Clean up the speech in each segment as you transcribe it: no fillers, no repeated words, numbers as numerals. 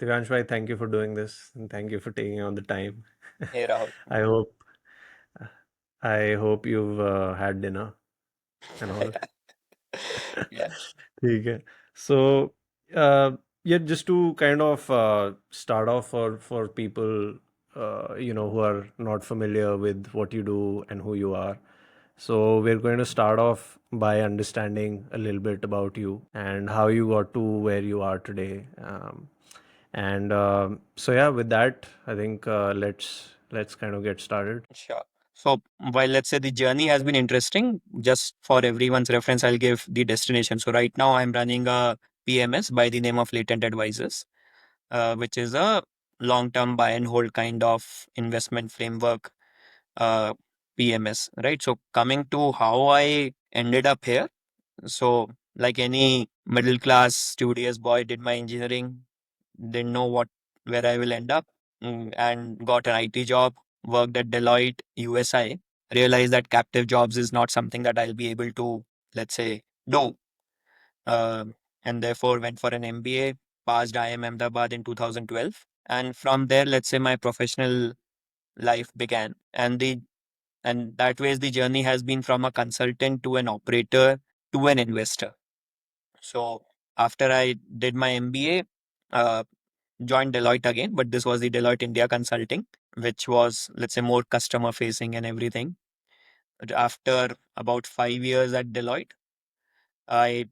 Divyansh bhai, thank you for doing this and thank you for taking on the time. Hey Rahul. I hope I hope you've had dinner and all. Yeah, ठीक है. So, yeah, just to kind of start off for people, who are not familiar with what you do and who you are. So we're going to start off by understanding a little bit about you and how you got to where you are today. And so yeah, with that, I think let's kind of get started. sure. So while let's say the journey has been interesting, just for everyone's reference, I'll give the destination. So right now I'm running a PMS by the name of Latent Advisors, which is a long-term buy and hold kind of investment framework uh, PMS, right? So coming to how I ended up here. So like any middle class studious boy, did my engineering, didn't know where I will end up, and got an IT job, worked at Deloitte, USI, realized that captive jobs is not something that I'll be able to, let's say, do. And therefore went for an MBA, passed IIM Ahmedabad in 2012. And from there, let's say my professional life began. And that way the journey has been from a consultant to an operator to an investor. So after I did my MBA, uh, joined Deloitte again, but this was the Deloitte India consulting, which was, let's say, more customer facing and everything. But after about 5 years at Deloitte, I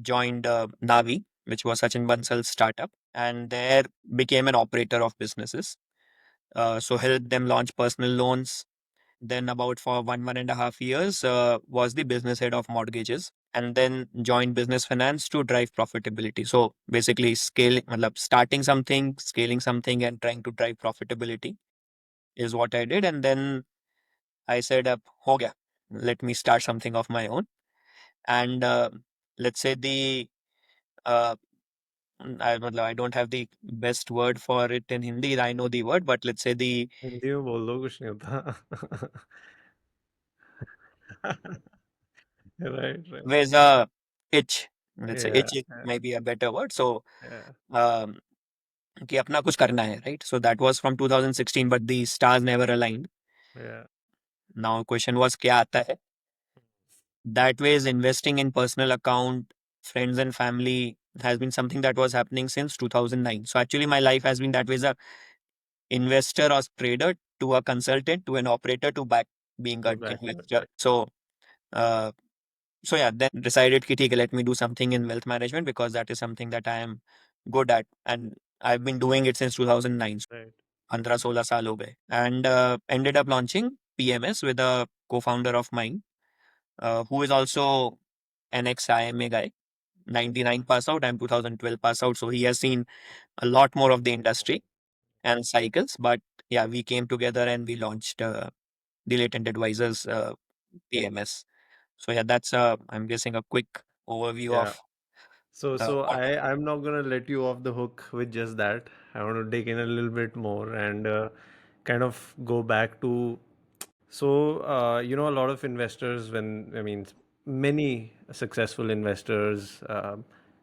joined Navi, which was Sachin Bansal's startup, and there became an operator of businesses. So helped them launch personal loans. Then about for 1.5 years was the business head of mortgages, and then joined business finance to drive profitability. So basically scaling, matlab starting something, scaling something, and trying to drive profitability is what I did. And then I said, up, ho gaya, let me start something of my own. And let's say uh, I don't have the best word for it in Hindi. I know the word, but let's say the Hindi में बोल दो कुछ नहीं होता. Right, right. there's a itch. Let's say Yeah, itch is yeah, maybe a better word. So yeah, um, कि अपना कुछ करना है, right? So that was from 2016, but the stars never aligned. yeah. Now question was क्या आता है? That way is investing in personal account, friends and family has been something that was happening since 2009. So actually my life has been that way as a investor or trader to a consultant to an operator to back being To an back it. investor. Uh, so yeah, then decided कि ठीक है, let me do something in wealth management because that is something that I am good at and I've been doing it since 2009. Right. 15-16 साल हो गए and ended up launching PMS with a co-founder of mine who is also an ex-IIM-A guy, 99 pass out, I'm 2012 pass out, so he has seen a lot more of the industry and cycles. But yeah, we came together and we launched the Latent Advisors PMS. So yeah, that's I'm guessing a quick overview Yeah. of So what. I'm not gonna let you off the hook with just that. I want to dig in a little bit more and kind of go back to. So, a lot of investors, many successful investors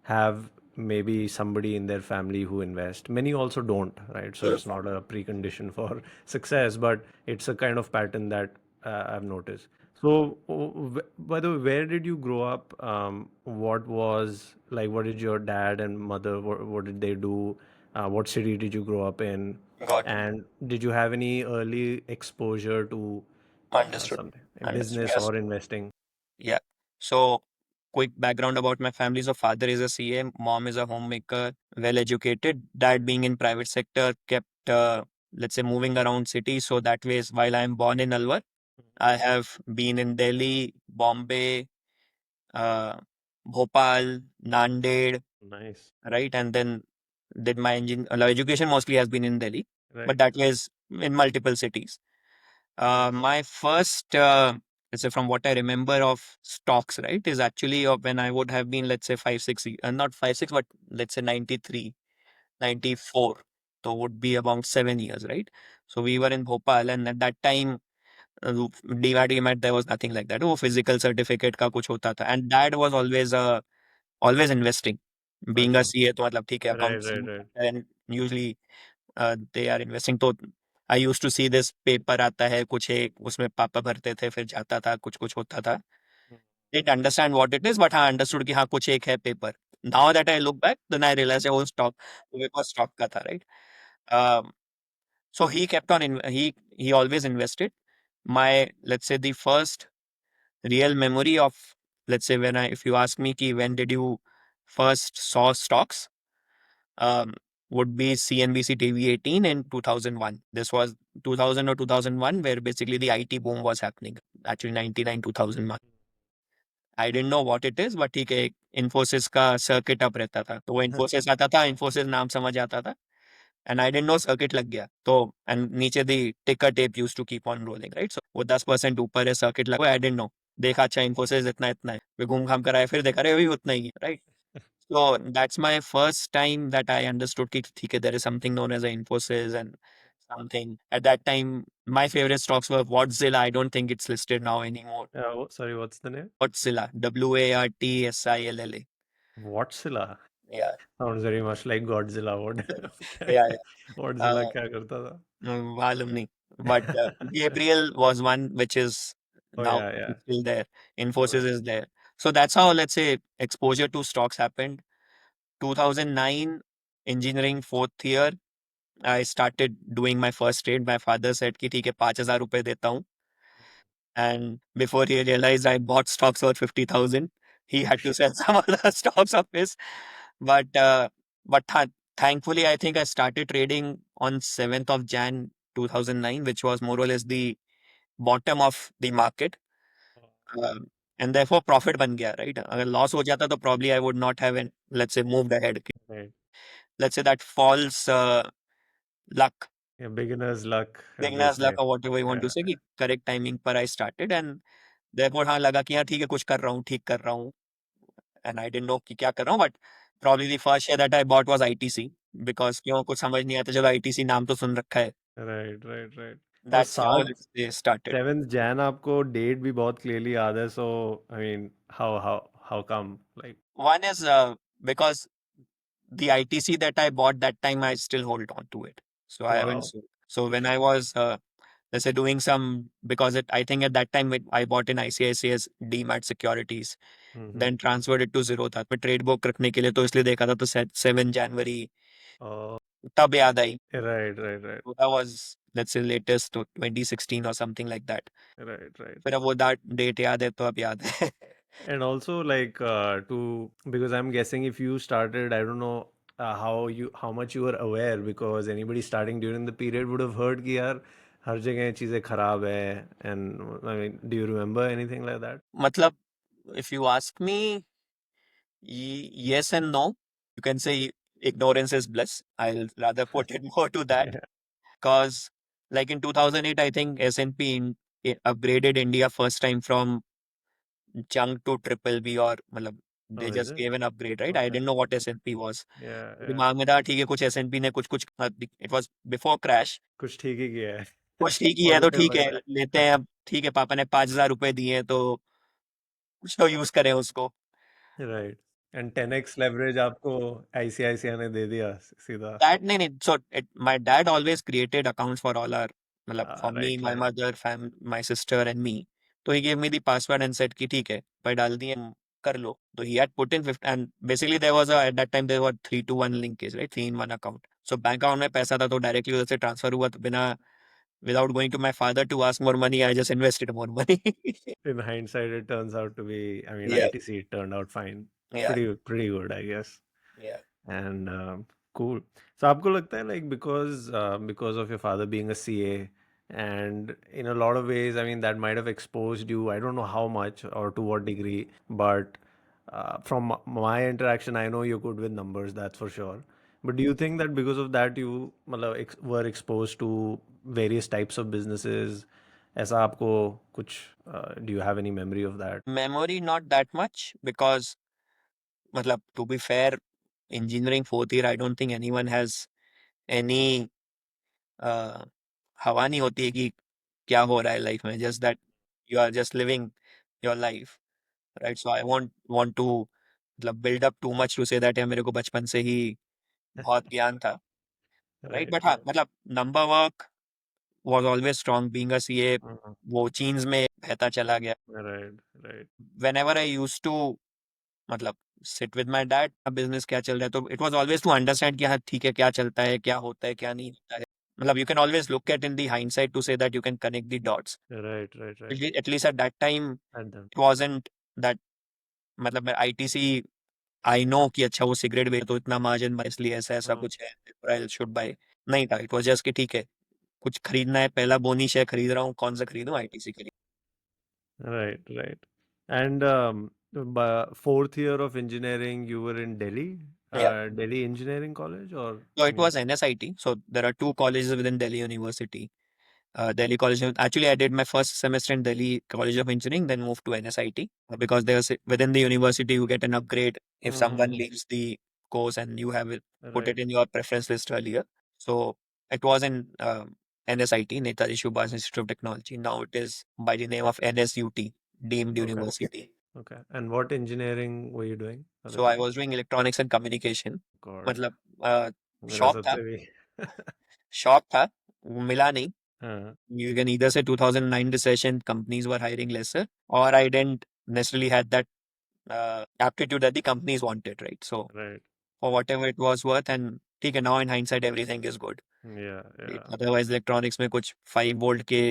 have maybe somebody in their family who invest. Many also don't, right? So it's not a precondition for success, but it's a kind of pattern that I've noticed. So, by the way, where did you grow up? What did your dad and mother, what did they do? What city did you grow up in? Got it. And did you have any early exposure to Understood. something, Understood. business Yes. or investing? Yeah. So quick background about my family. So father is a CA, mom is a homemaker, well educated. Dad being in private sector kept let's say moving around cities. So that way, while I'm born in Alwar, I have been in Delhi, Bombay, uh, Bhopal, Nanded, Nice. right? And then did my education mostly has been in Delhi, but Right. that was in multiple cities. Nice. My first, let's say from what I remember of stocks, right, is actually of when I would have been, let's say 5, 6, not 5, 6, but let's say 93, 94. So would be about 7 years, right? So we were in Bhopal and at that time, DMAT, there was nothing like that. Oh, physical certificate का कुछ होता था. And dad was always investing. Being a अच्छा, CA, तो मतलब ठीक है, right, accounts right, right. and usually they are investing. तो I used to see this paper आता है कुछ एक, उसमें पापा भरते थे, फिर जाता था, कुछ कुछ होता था. Didn't understand what it is, but हाँ understood कि हाँ कुछ एक है paper. Now that I look back, then I realized वो stock, वो paper stock का था, right? Um, so he kept on he always invested. My, let's say, the first real memory of, let's say, when I, if you ask me ki when did you first saw stocks, um, would be CNBC TV 18 in 2001. This was 2000 or 2001, where basically the IT boom was happening. Actually 99 2001. I dent know what it is, but ठीक है, इन्फोसिस का circuit up रहता था, तो वो इन्फोसिस आता था, इन्फोसिस नाम समझ आता था, and I dent know circuit लग गया तो, एंड नीचे the ticker tape used to keep on rolling, right? So वो 10% ऊपर है, सर्किट लगा, आई डेंट नो, देखा अच्छा इन्फोसिस इतना इतना है, फिर घूम घाम कर आए, फिर देखा अरे अभी उतना ही है, right? So that's my first time that I understood कि ठीक है, there is something known as a Infosys and something. At that time, my favorite stocks were Wartzilla. I don't think it's listed now anymore. Sorry, what's the name? Wartzilla, Wartilla. Whatzilla. Yeah, Sounds very much like Godzilla. What? yeah, yeah. Godzilla Uh, क्या करता था? मालूम नहीं. But Gabriel was one which is Oh now yeah, yeah. still there. Infosys Right. is there. So that's how, let's say, exposure to stocks happened. 2009, engineering fourth year, I started doing my first trade. My father said कि ठीक है 5,000 रुपए देता हूँ. And before he realized I bought stocks worth 50,000, he Oh had to shit. sell some other stocks of his. But thankfully, I think I started trading on 7th of Jan 2009, which was more or less the bottom of the market. Um, and therefore profit बन गया, right? अगर loss हो जाता तो probably I would not have, let's say, moved ahead. Right. Let's say that false luck, Yeah, beginner's luck, as they beginner's luck say. or whatever you want to Yeah. say, कि correct timing पर I started, and therefore हाँ लगा कि हाँ ठीक है, कुछ कर रहा हूँ, ठीक कर रहा हूँ, and I didn't know कि क्या कर रहा हूँ, but probably the first share that I bought was ITC, because क्यों कुछ समझ नहीं आता, चलो ITC नाम तो सुन रखा है. Right, right, right. और That's how सात it started. 7th Jan आपको डेट भी बहुत क्लियरली याद है. So I mean, how come? Like, One is because the ITC that I bought that time, I still hold on to it, so I haven't wow. sold. So when I Shit. was let's say doing some, because I think at that time I bought in ICICI's DMAT securities, Mm-hmm. then transferred it to zero था, मैं trade book रखने के लिए तो इसलिए देखा था, तो 7 जनवरी Oh, तब याद आई. right, right, right, So that was, let's say, latest to 2016 or something like that. right, right. फिर अब वो that date याद है तो अब याद है. And also like to because I'm guessing if you started, I don't know how much you were aware, because anybody starting during the period would have heard कि यार हर जगह चीजें खराब है. And I mean, do you remember anything like that? मतलब if you ask me, yes and no. You can say ignorance is bliss. I'll rather put it more to that, Yeah. because like in 2008, I think S&P upgraded India first time from junk to triple B, or मतलब Oh, they is just it? gave an upgrade, right? I Okay. didn't know what S&P was. Yeah, yeah. दिमाग में था ठीक है, कुछ S&P ने कुछ कुछ, it was before crash, कुछ ठीक ही किया है. कुछ ठीक ही है तो Positive ठीक है, आया लेते हैं अब, ठीक है, पापा ने 5,000 रुपए दिए तो कुछ तो यूज करें उसको. है. Right. And 10x leverage आपको ICICI ने दे दिया सीधा. That नहीं नहीं, so my dad always created accounts for all our, मतलब for me, Right, my right. mother, my sister and me. तो he gave me the password and said कि ठीक है भाई डाल दिए, कर लो. तो he had put in 50, and basically there was at that time there were 3 to 1 linkage, right? 3 in 1 account. So bank account में पैसा था तो डायरेक्टली उधर से ट्रांसफर हुआ, तो बिना, without going to my father to ask more money, I just invested more money. In hindsight, it turns out to be, I mean, Yeah, ITC turned out fine. yeah, Pretty good, I guess. yeah. And cool. So आपको लगता है like because of your father being a CA, and in a lot of ways, I mean, that might have exposed you. I don't know how much or to what degree, but from my interaction, I know you're good with numbers, that's for sure. But do you think that because of that you मतलब were exposed to various types of businesses? ऐसा आपको कुछ do you have any memory of that? Memory not that much, because मतलब to be fair, engineering fourth year, I don't think anyone has any हवा नहीं होती है कि क्या हो रहा है लाइफ में, just that you are just living your life, right? So I won't want to मतलब build up too much to say that यार मेरे को बचपन से ही बहुत ज्ञान था, right? Right, But हाँ, right. मतलब number work was always strong. Being a CA, Mhm. वो jeans में बहता चला गया. Right, right, Whenever I used to मतलब sit with my dad, business क्या चल रहा है, तो it was always to understand कि हाँ ठीक है, क्या चलता है, क्या होता है, क्या नहीं होता है. मतलब you can always look at in the hindsight to say that you can connect the dots. right, right, right. At least at that time At them. it wasn't that मतलब मैं ITC आई नो कि अच्छा वो cigarette बेच तो इतना margin इसलिए ऐसा ऐसा Mm. कुछ है आई शुड बाय. नहीं था. इट वाज जस्ट कि ठीक है, कुछ खरीदना है, पहला बोनी शेयर खरीद रहा हूँ, कौन सा खरीदूं, आईटीसी खरीद. Right, right. And fourth year of engineering, you were in Delhi, Yeah. Delhi Engineering College, or So I it mean, was NSIT. So there are two colleges within Delhi University. Delhi College. Actually, I did my first semester in Delhi College of Engineering, then moved to NSIT because there's within the university you get an upgrade if someone Mhm. leaves the course and you have it, put it Right. in your preference list earlier. So it was in NSIT, Netaji Subhas Institute of Technology. Now it is by the name of NSUT, deemed Okay. university. Okay. And what engineering were you doing other So I than? was doing electronics and communication. God, मतलब मेरा शौक था, सबसे भी. शौक था, मिला नहीं. हाँ. You can either say 2009 recession, companies were hiring lesser, or I didn't necessarily had that aptitude that the companies wanted, right? So Right. for whatever it was worth, and ठीक है, now in hindsight everything is good, Yeah, right? yeah. Otherwise electronics में कुछ 5 volt के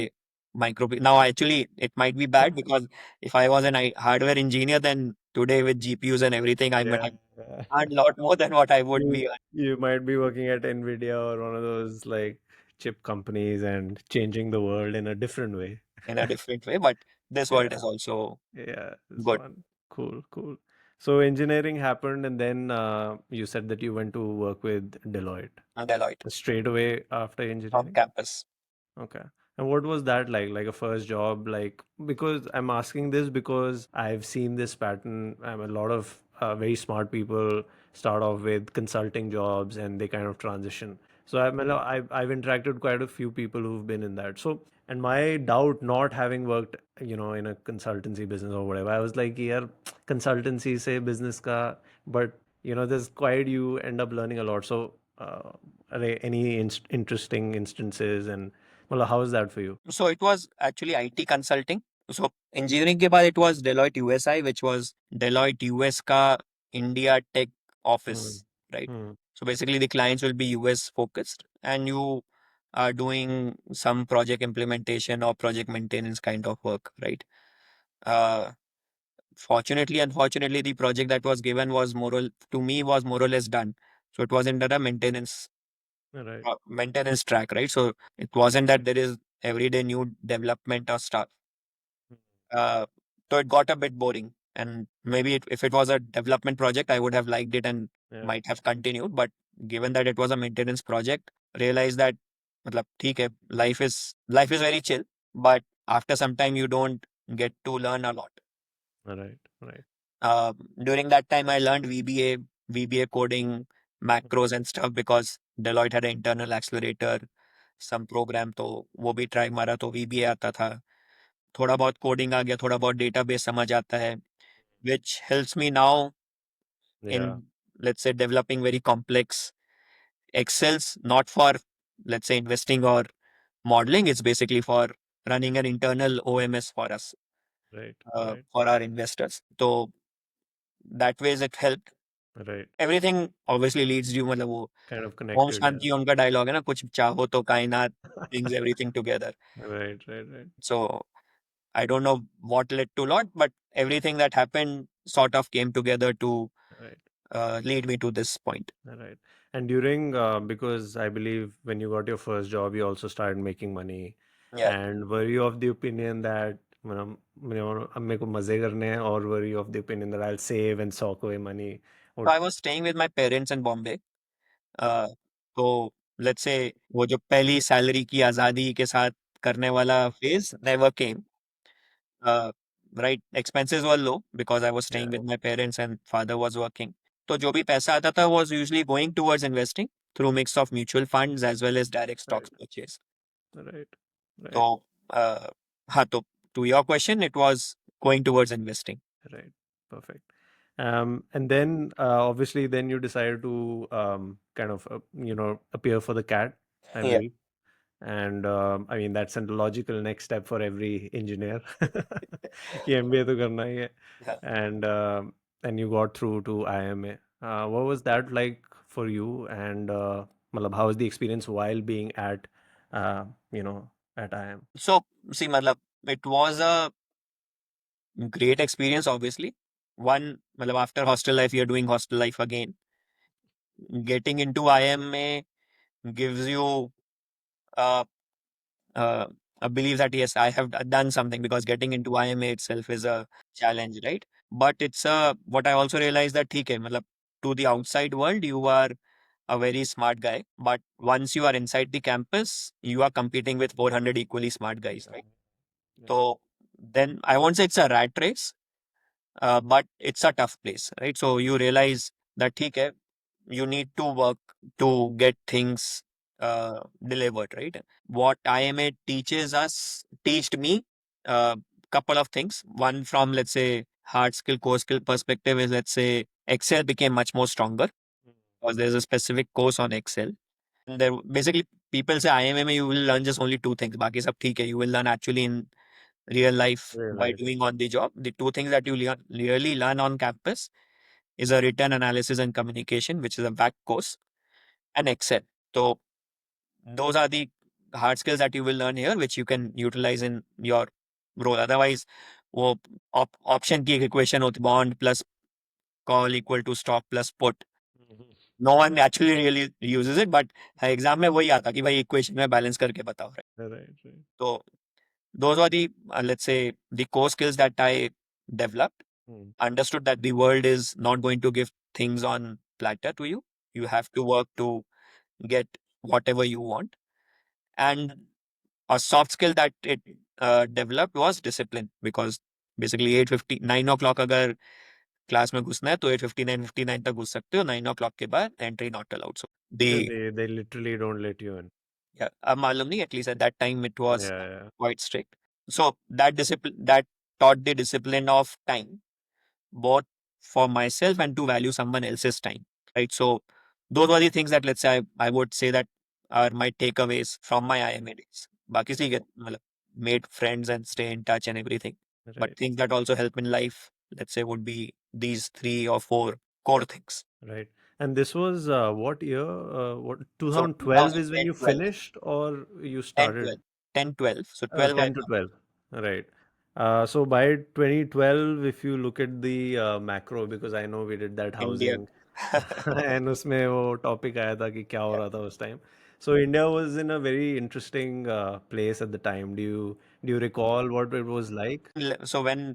micro, now actually it might be bad because if I was an hardware engineer, then today with GPUs and everything I might Yeah. have earned a lot more than what I would You be you might be working at Nvidia or one of those like chip companies and changing the world in a different way. in a different way, but this world Yeah, is also yeah, this good. one. Cool, cool. So engineering happened, and then you said that you went to work with Deloitte Deloitte straight away after on engineering. campus. Okay. And what was that like? Like a first job? Like, because I'm asking this because I've seen this pattern. A lot of very smart people start off with consulting jobs and they kind of transition. So I've interacted quite a few people who've been in that. So, and my doubt, not having worked, in a consultancy business or whatever, I was like, yeah, consultancy say business ka, but there's quite you end up learning a lot. So, are there any interesting instances and well, how is that for you? So it was actually IT consulting. So engineering के बाद it was Deloitte USI, which was Deloitte US का India tech Hmm. office, right? Hmm. So basically the clients will be US focused and you are doing some project implementation or project maintenance kind of work, right? Uh, Fortunately, unfortunately, the project that was given was to me was more or less done. So it was under a Right. maintenance track, right? So it wasn't that there is everyday new development or stuff. Uh, so it got a bit boring. And maybe if it was a development project, I would have liked it and Yeah. might have continued. But given that it was a maintenance project, realized that मतलब ठीक है, life is very chill. But after some time, you don't get to learn a lot. Right. Right. During that time, I learned VBA coding, macros and stuff because Deloitte had an internal accelerator, some program तो वो भी try मारा तो VBA आता था. थोड़ा बहुत coding आ गया, थोड़ा बहुत डेटाबेस समझ आता है, which helps me now Yeah. in, let's say, developing very complex Excels, not for, let's say, investing or modeling. It's basically for running an internal OMS for us, Right. Right. for our investors. So that ways it helped. Right. Everything obviously leads you, मतलब वो Kind of Om connected. Yeah. Shanti Om का dialogue है ना, कुछ चाहो तो कायनात brings everything together. Right. Right. Right. So I don't know what led to lot, but everything that happened sort of came together to Right. lead me to this point. Right. And during, because I believe when you got your first job, you also started making money. Yeah. And were you of the opinion that, अब मेरे को मजे करने हैं, or were you of the opinion that I'll save and sock away money? So Or, I was staying with my parents in Bombay. Uh, तो let's say वो जो पहली सैलरी की आजादी के साथ करने वाला phase never came. Uh, right, expenses were low because I was yeah. staying with my parents and father was working. तो जो भी पैसा आता था was usually going towards investing through mix of mutual funds as well as direct Right. stocks purchase. Right. Right. तो हाँ, तो to your question, it was going towards investing. Right. Perfect. And then obviously then you decided to kind of appear for the CAT, I Yeah. believe. And I mean that's a logical next step for every engineer. कि MBA तो करना ही है. Yeah. And and you got through to IIM-A. What was that like for you? And मतलब, how was the experience while being at uh, you know at IIM? So, see, matlab, it was a great experience, obviously. One, matlab, after hostel life, you're doing hostel life again. Getting into IIM-A gives you uh, uh, a belief that, yes, I have done something, because getting into IIM-A itself is a challenge, right? But it's what I also realized that, theek hai, matlab, to the outside world, you are a very smart guy. But once you are inside the campus, you are competing with 400 equally smart guys, right? Yeah. So then I won't say it's a rat race, but it's a tough place, right? So you realize that, theek hai, you need to work to get things delivered, right? What IMA teached me a couple of things. One, from, let's say, hard skill, core skill perspective, is, let's say, Excel became much more stronger because there's a specific course on Excel. And there, basically, people say IMA you will learn just only two things. Baki sab theek hai. You will learn actually in real life Real by life. doing on the job. The two things that you really learn on campus is a written analysis and communication, which is a back course, and Excel. So those are the hard skills that you will learn here, which you can utilize in your role. Otherwise, वो option की एक equation होती, bond plus call equal to stock plus put. Mhm. No one actually really uses it, but exam में वही आता कि भाई equation में balance करके बताओ, right? Right, right. So those are the, let's say, the core skills that I developed. Hmm. Understood that the world is not going to give things on platter to you. You have to work to get whatever you want. And a soft skill that it developed was discipline, because basically 8:50 9 o'clock अगर class में घुसना है तो 8:59 तक घुस सकते हो, 9 o'clock के बाद entry not allowed. So So the, they literally don't let you in. yeah, अब मालूम नहीं, at least at that time it was Yeah, yeah. quite strict. So that discipline, that taught the discipline of time, both for myself and to value someone else's time, right? So those were the things that, let's say, I would say that are my takeaways from my IMA days. बाकी ठीक है, मतलब made friends and stay in touch and everything. But Right, things that also help in life, let's say, would be these 3 or 4 core things. right. And this was what year? What So 2012 is when 2010, you 12, finished, or you 10, started? 12, 10, 12. So 12 was 10 to 12. Right. So by 2012, if you look at the macro, because I know we did that India. housing, and उसमें वो topic आया था कि क्या हो Yeah. रहा था उस time. So India was in a very interesting place at the time. Do you recall what it was like? So when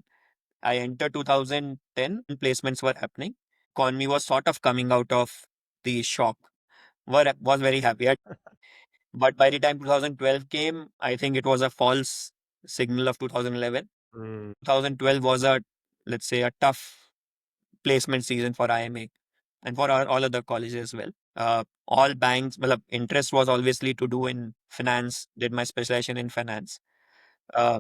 I entered 2010, placements were happening. Economy was sort of coming out of the shock. Was very happy. But by the time 2012 came, I think it was a false signal of 2011. Mm, 2012 was a, let's say, a tough placement season for IMA and for all other colleges as well. All banks, well, interest was obviously to do in finance, did my specialization in finance. Uh,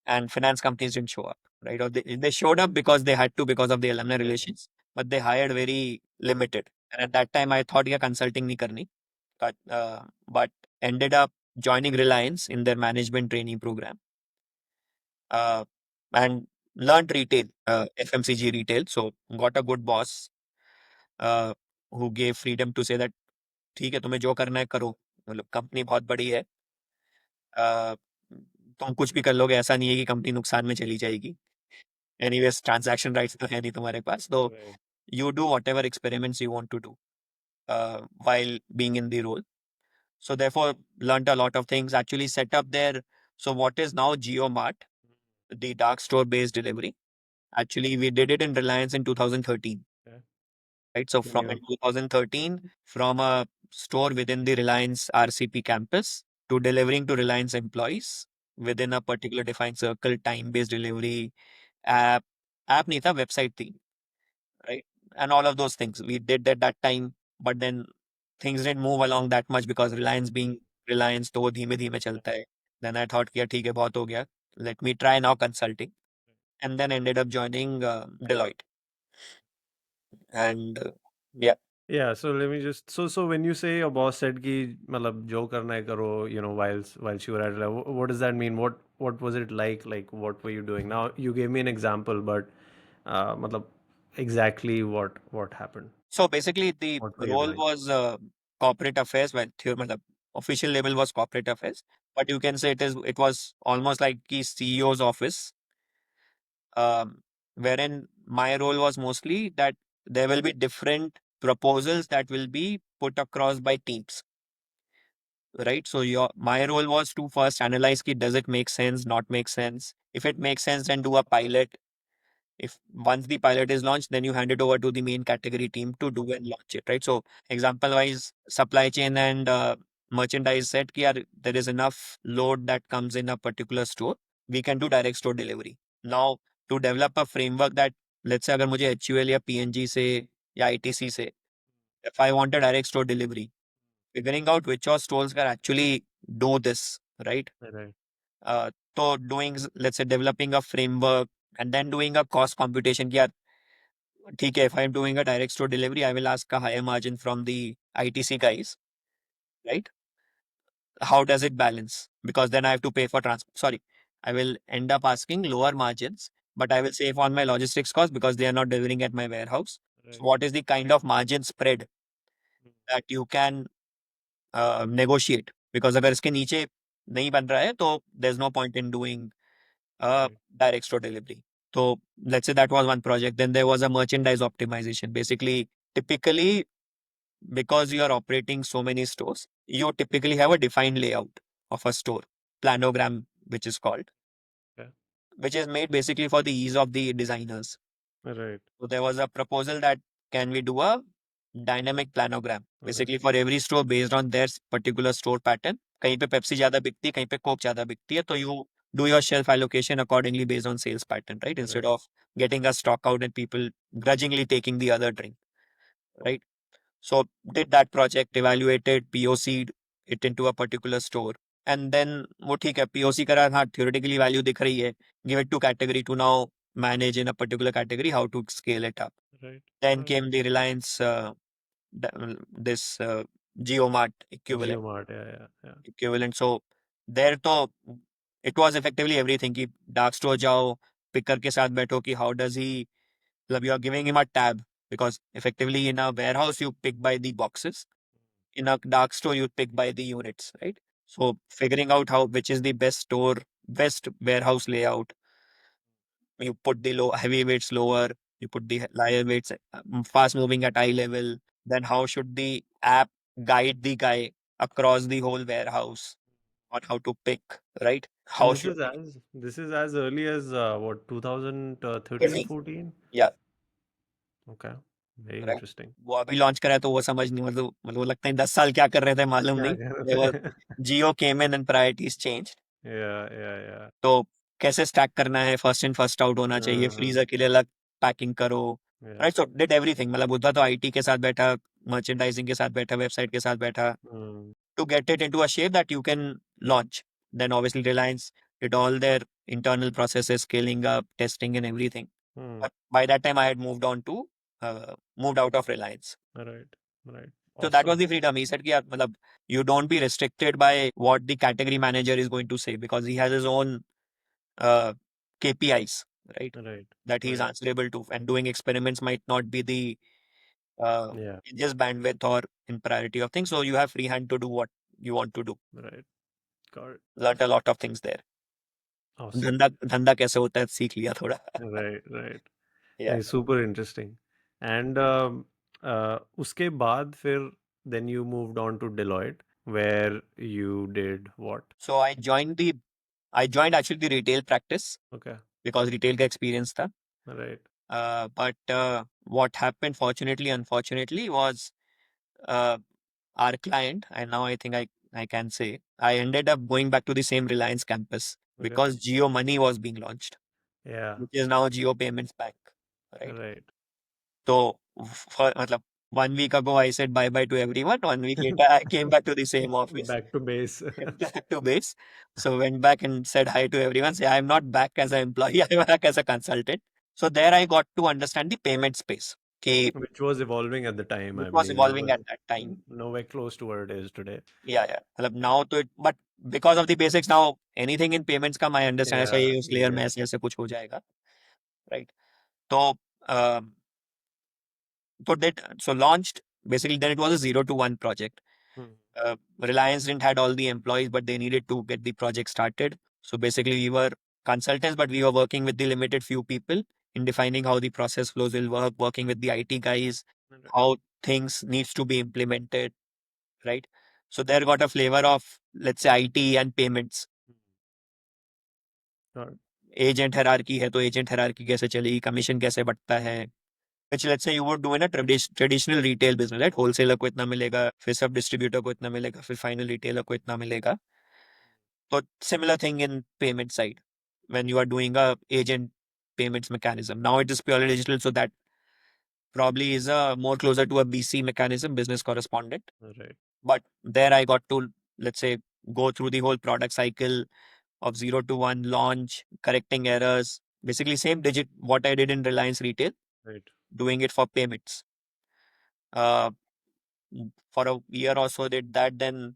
and finance companies didn't show up, right? Or they showed up because they had to, because of the alumni yeah, relations, but they hired very limited. And at that time, I thought, yeah, consulting nahi karni, but ended up joining Reliance in their management training program, uh, and learned retail, FMCG retail. So got a good boss, uh, who gave freedom to say that, ठीक है, तुम्हें जो करना है करो, मतलब company बहुत बड़ी है, uh, तुम कुछ भी कर लोगे, ऐसा नहीं है कि कंपनी नुकसान में चली जाएगी. Anyways, transaction rights तो है नहीं तुम्हारे पास, तो right, you do whatever experiments you want to do while being in the role. So therefore, learned a lot of things. Actually, set up there. So what is now GeoMart, the dark store based delivery? Actually, we did it in Reliance in 2013, yeah. right? So Can from in you? 2013, from a store within the Reliance RCP campus to delivering to Reliance employees within a particular defined circle, time based delivery, app, app नहीं था, website थी, right? And all of those things we did at that time, but then things didn't move along that much because Reliance being Reliance, तो वो धीमे धीमे चलता है. Then I thought, yeah, ठीक है, बहुत हो गया. Let me try now consulting, and then ended up joining Deloitte. And yeah. Yeah, so let me just so when you say your boss said कि मतलब जो करना है करो, while you were at what does that mean? What was it like? Like what were you doing? Now you gave me an example, but मतलब exactly what happened? So basically, the What were you role doing? was corporate affairs. Well, the official label was corporate affairs, but you can say it was almost like the CEO's office, wherein my role was mostly that there will be different proposals that will be put across by teams, right? So your my role was to first analyze ki does it make sense, not make sense. If it makes sense, then do a pilot. If once the pilot is launched, then you hand it over to the main category team to do and launch it, right? So example wise, supply chain and merchandise said ki yaar, there is enough load that comes in a particular store, we can do direct store delivery. Now to develop a framework that, let's say अगर मुझे HUL या PNG से या ITC से, if I want a direct store delivery, figuring out which all stores can actually do this, right? Right, So doing, let's say, developing a framework and then doing a cost computation. Yeah, okay, if I'm doing a direct store delivery, I will ask a higher margin from the ITC guys, right? How does it balance? Because then I have to pay for transport. Sorry, I will end up asking lower margins, but I will save on my logistics cost because they are not delivering at my warehouse. So right. what is the kind of margin spread Mm, that you can negotiate? Because अगर इसके नीचे नहीं बन रहा है, तो there's no point in doing right, direct store delivery. So let's say that was one project. Then there was a merchandise optimization. Basically, typically, because you are operating so many stores, you typically have a defined layout of a store, planogram, which is called, yeah, which is made basically for the ease of the designers. right, So there was a proposal that can we do a dynamic planogram, okay, basically for every store based on their particular store pattern. कहीं पे Pepsi ज्यादा बिकती है, कहीं पे Coke ज्यादा बिकती है, तो you do your shelf allocation accordingly based on sales pattern, right? Instead right, of getting a stock out and people grudgingly taking the other drink, right? So did that project, evaluated, POC'd it into a particular store. And then वो ठीक है, POC करा, हाँ theoretically value दिख रही है, give it to category to now manage in a particular category how to scale it up. right, Then right. came the Reliance this GeoMart GeoMart, yeah, yeah, equivalent. So there तो it was effectively everything कि dark store जाओ, picker के साथ बैठो कि how does he, मतलब you are giving him a tab because effectively in a warehouse you pick by the boxes, in a dark store you pick by the units, right? So figuring out how which is the best store, best warehouse layout, you put the low heavy weights lower, you put the lighter weights fast moving at eye level. Then how should the app guide the guy across the whole warehouse on how to pick, right? And How should he this is as early as what 2013, 13? 14? Yeah, Okay, very right. interesting. वो अभी launch करा है तो वो समझ नहीं, मतलब लगता है 10 साल क्या कर रहे थे मालूम क्या नहीं. कर There रहे was थे? Jio came in and priorities changed. Yeah. तो कैसे स्टैक करना है, फर्स्ट इन फर्स्ट आउट होना चाहिए, Uh-huh. फ्रीजर के लिए अलग पैकिंग करो, Yeah. Right? So did everything, मतलब बुद्धा तो आईटी के साथ बैठा, मर्चेंडाइजिंग के साथ बैठा, वेबसाइट के साथ बैठा, Mm, to get it into a shape that you can launch. Then obviously Reliance did all their internal processes, scaling up, testing and everything. mm. But by that time I had moved out of Reliance. Right. Right. So that was Awesome. the freedom. He said, "Yeah, matlab, you don't be restricted by what the category manager is going to say because he has his own uh, KPIs, right? Right. That he's Right. answerable to, and doing experiments might not be the Yeah. in just bandwidth or in priority of things. So you have free hand to do what you want to do. Right. Got it. Learned a lot of things there. Awesome. धंधा धंधा कैसे होता है सीख लिया थोड़ा. Right. Right. Yeah. नहीं, super interesting. And उसके बाद फिर then you moved on to Deloitte where you did what? So I joined actually the retail practice Okay. because retail का experience था. Right. But what happened, fortunately, unfortunately, was uh, our client, and now I think I can say, I ended up going back to the same Reliance campus Okay. because Jio Money was being launched, Yeah. which is now Jio Payments Bank, right? Right. So, for, matlab, 1 week ago, I said bye bye to everyone. 1 week later, I came back to the same office, Back to base. back to base. So, went back and said hi to everyone. Say, I'm not back as an employee, I'm back as a consultant. So, there I got to understand the payment space. कि Which was evolving at the time, which I was believe. It evolving was at that time. nowhere close to where it is today. Yeah. मतलब now तो but because of the basics now anything in payments का I understand ऐसा Yeah, ये उस layer में yeah. ऐसे ऐसे कुछ हो जाएगा, right? तो uh, so launched basically then it was a 0 to 1 project. Hmm. Reliance didn't had all the employees, but they needed to get the project started. So basically, we were consultants, but we were working with the limited few people in defining how the process flows will work, working with the IT guys, Right. how things needs to be implemented, right? So there got a flavor of let's say IT and payments. Got Agent hierarchy है तो agent hierarchy कैसे चलेगी, commission कैसे बढ़ता है, which let's say you would do in a traditional retail business, right? Wholesaler को इतना मिलेगा, फिर सब distributor को इतना मिलेगा, फिर final retailer को इतना मिलेगा. So similar thing in payment side when you are doing a agent payments mechanism. Now it is purely digital, so that probably is a more closer to a BC mechanism, business correspondent. right. But there I got to let's say go through the whole product cycle of 0 to 1 launch, correcting errors. Basically, same digit what I did in Reliance Retail, Right. doing it for payments. Uh, for a year or so did that. Then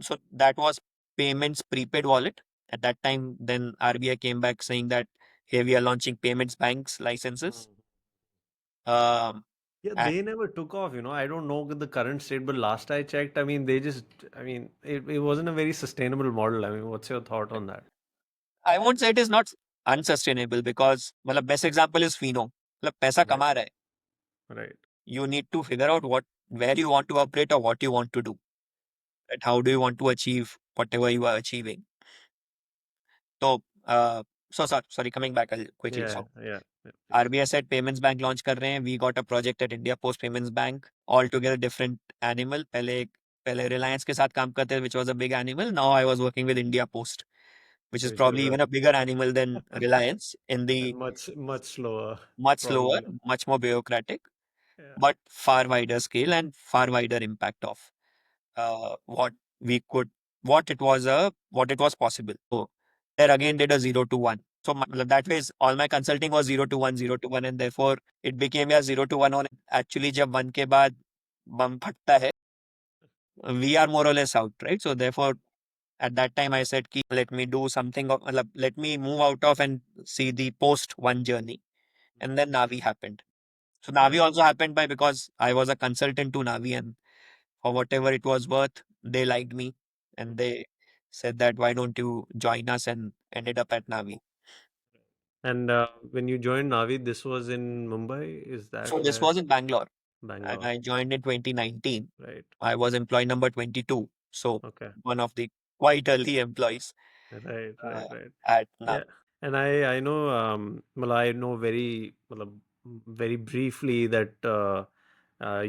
so that was payments prepaid wallet. At that time, then RBI came back saying that here we are launching payments banks licenses. Hmm. Um, Yeah, and they never took off, I don't know the current state, but last I checked, I mean, they just, I mean, it wasn't a very sustainable model. I mean, what's your thought on that? I won't say it is not unsustainable because मतलब best example is Fino. मतलब पैसा Right. कमा रहा है. Right. You need to figure out where you want to operate or what you want to do. Right? How do you want to achieve whatever you are achieving? So, sorry, coming back I'll quickly. Yeah, So, yeah, yeah, please. RBI said payments bank launch कर रहे हैं. We got a project at India Post Payments Bank. Altogether different animal. पहले Reliance के साथ काम करते थे, which was a big animal. Now I was working with India Post, which is Which was probably even a bigger animal than Reliance in and the much slower, much slower, probably. much more bureaucratic, Yeah. but far wider scale and far wider impact of what we could, what it was possible. So there again did a 0 to 1. So मतलब that way all my consulting was 0 to 1, 0 to 1, and therefore it became a 0 to 1 on actually जब 1 के बाद बम फटता है, we are more or less out, right? So therefore at that time I said कि let me do something of मतलब let me move out of and see the post 1 journey, and then Navi happened. So Navi Right. also happened by because I was a consultant to Navi, and for whatever it was worth, they liked me and Mhm. they said that why don't you join us, and ended up at Navi. And when you joined Navi, this was in Mumbai. Is So that this where? was in Bangalore and Bangalore. I joined in 2019. Right. I was employee number 22. So Okay. one of the quite early employees Right. Right. Right. at Navi. Yeah. And I know well, I know very briefly that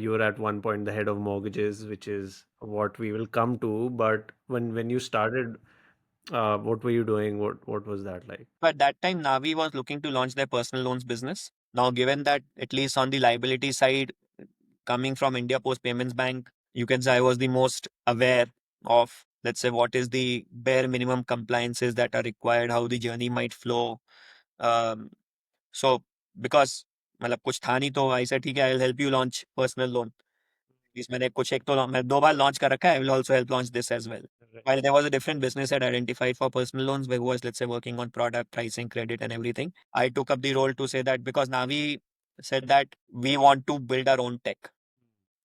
you were at one point the head of mortgages, which is what we will come to. But when you started, what were you doing? What was that like? But at that time, Navi was looking to launch their personal loans business. Now, given that at least on the liability side, coming from India Post Payments Bank, you can say I was the most aware of, let's say, what is the bare minimum compliances that are required, how the journey might flow. Um, so, because मतलब कुछ था नहीं तो I said ठीक है I will help you launch personal loan. Is मैंने कुछ एक तो मैं 2 बार लॉन्च कर रखा है. I will also help launch this as well. Right. While there was a different business that identified for personal loans, where who was let's say working on product pricing, credit, and everything. I took up the role to say that because Navi said that we want to build our own tech,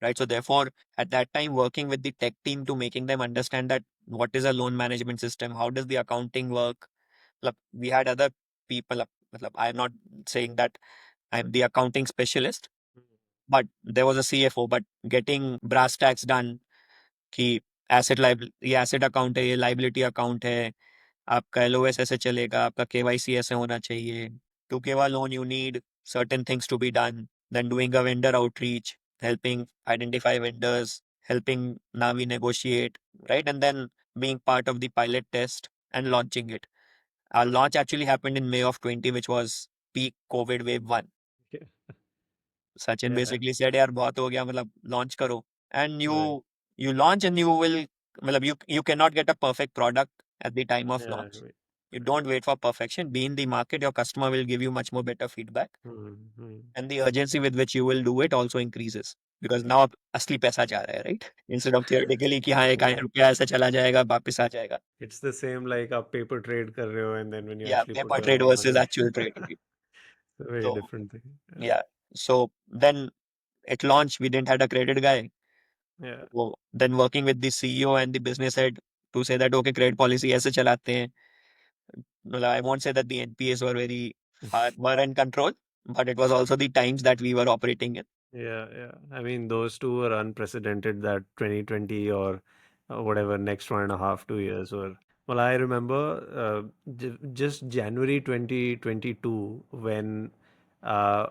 right? So therefore, at that time, working with the tech team to making them understand that what is a loan management system, how does the accounting work. Like, we had other people. Like, I'm not saying that I'm the accounting specialist, but there was a CFO. But getting brass tacks done कि asset ये asset account है, ये liability account है, आपका LOS ऐसे चलेगा, आपका KYC ऐसे होना चाहिए. To give a loan you need certain things to be done. Then doing a vendor outreach, helping identify vendors, helping Navi negotiate, right? And then being part of the pilot test and launching it. Our launch actually happened in May of 20, which was peak COVID wave 1. Yeah. Sachin Yeah. basically said, यार बहुत हो गया मतलब launch करो. And Right. you launch and you will मतलब you cannot get a perfect product at the time of Yeah. launch. You don't wait for perfection. Be in the market. Your customer will give you much more better feedback, Hmm. and the urgency with which you will do it also increases because now अब असली पैसा जा रहा है, right? Instead of theoretically कि हाँ एक Yeah. रुपया ऐसे चला जाएगा वापस आ जाएगा. It's the same like आप paper trade कर रहे हो and then when you Yeah, actually put paper your trade own versus money. actual trade. It's a very So different thing. Yeah. yeah, so then at launch we didn't had a credit guy. Yeah. So then working with the CEO and the business head to say that okay credit policy ऐसे चलाते हैं. Well, I won't say that the NPAs were very far were in control, but it was also the times that we were operating in. Yeah, yeah. I mean, those two were unprecedented, that 2020 or whatever next 1.5, 2 years were. Well, I remember just January 2022 when uh,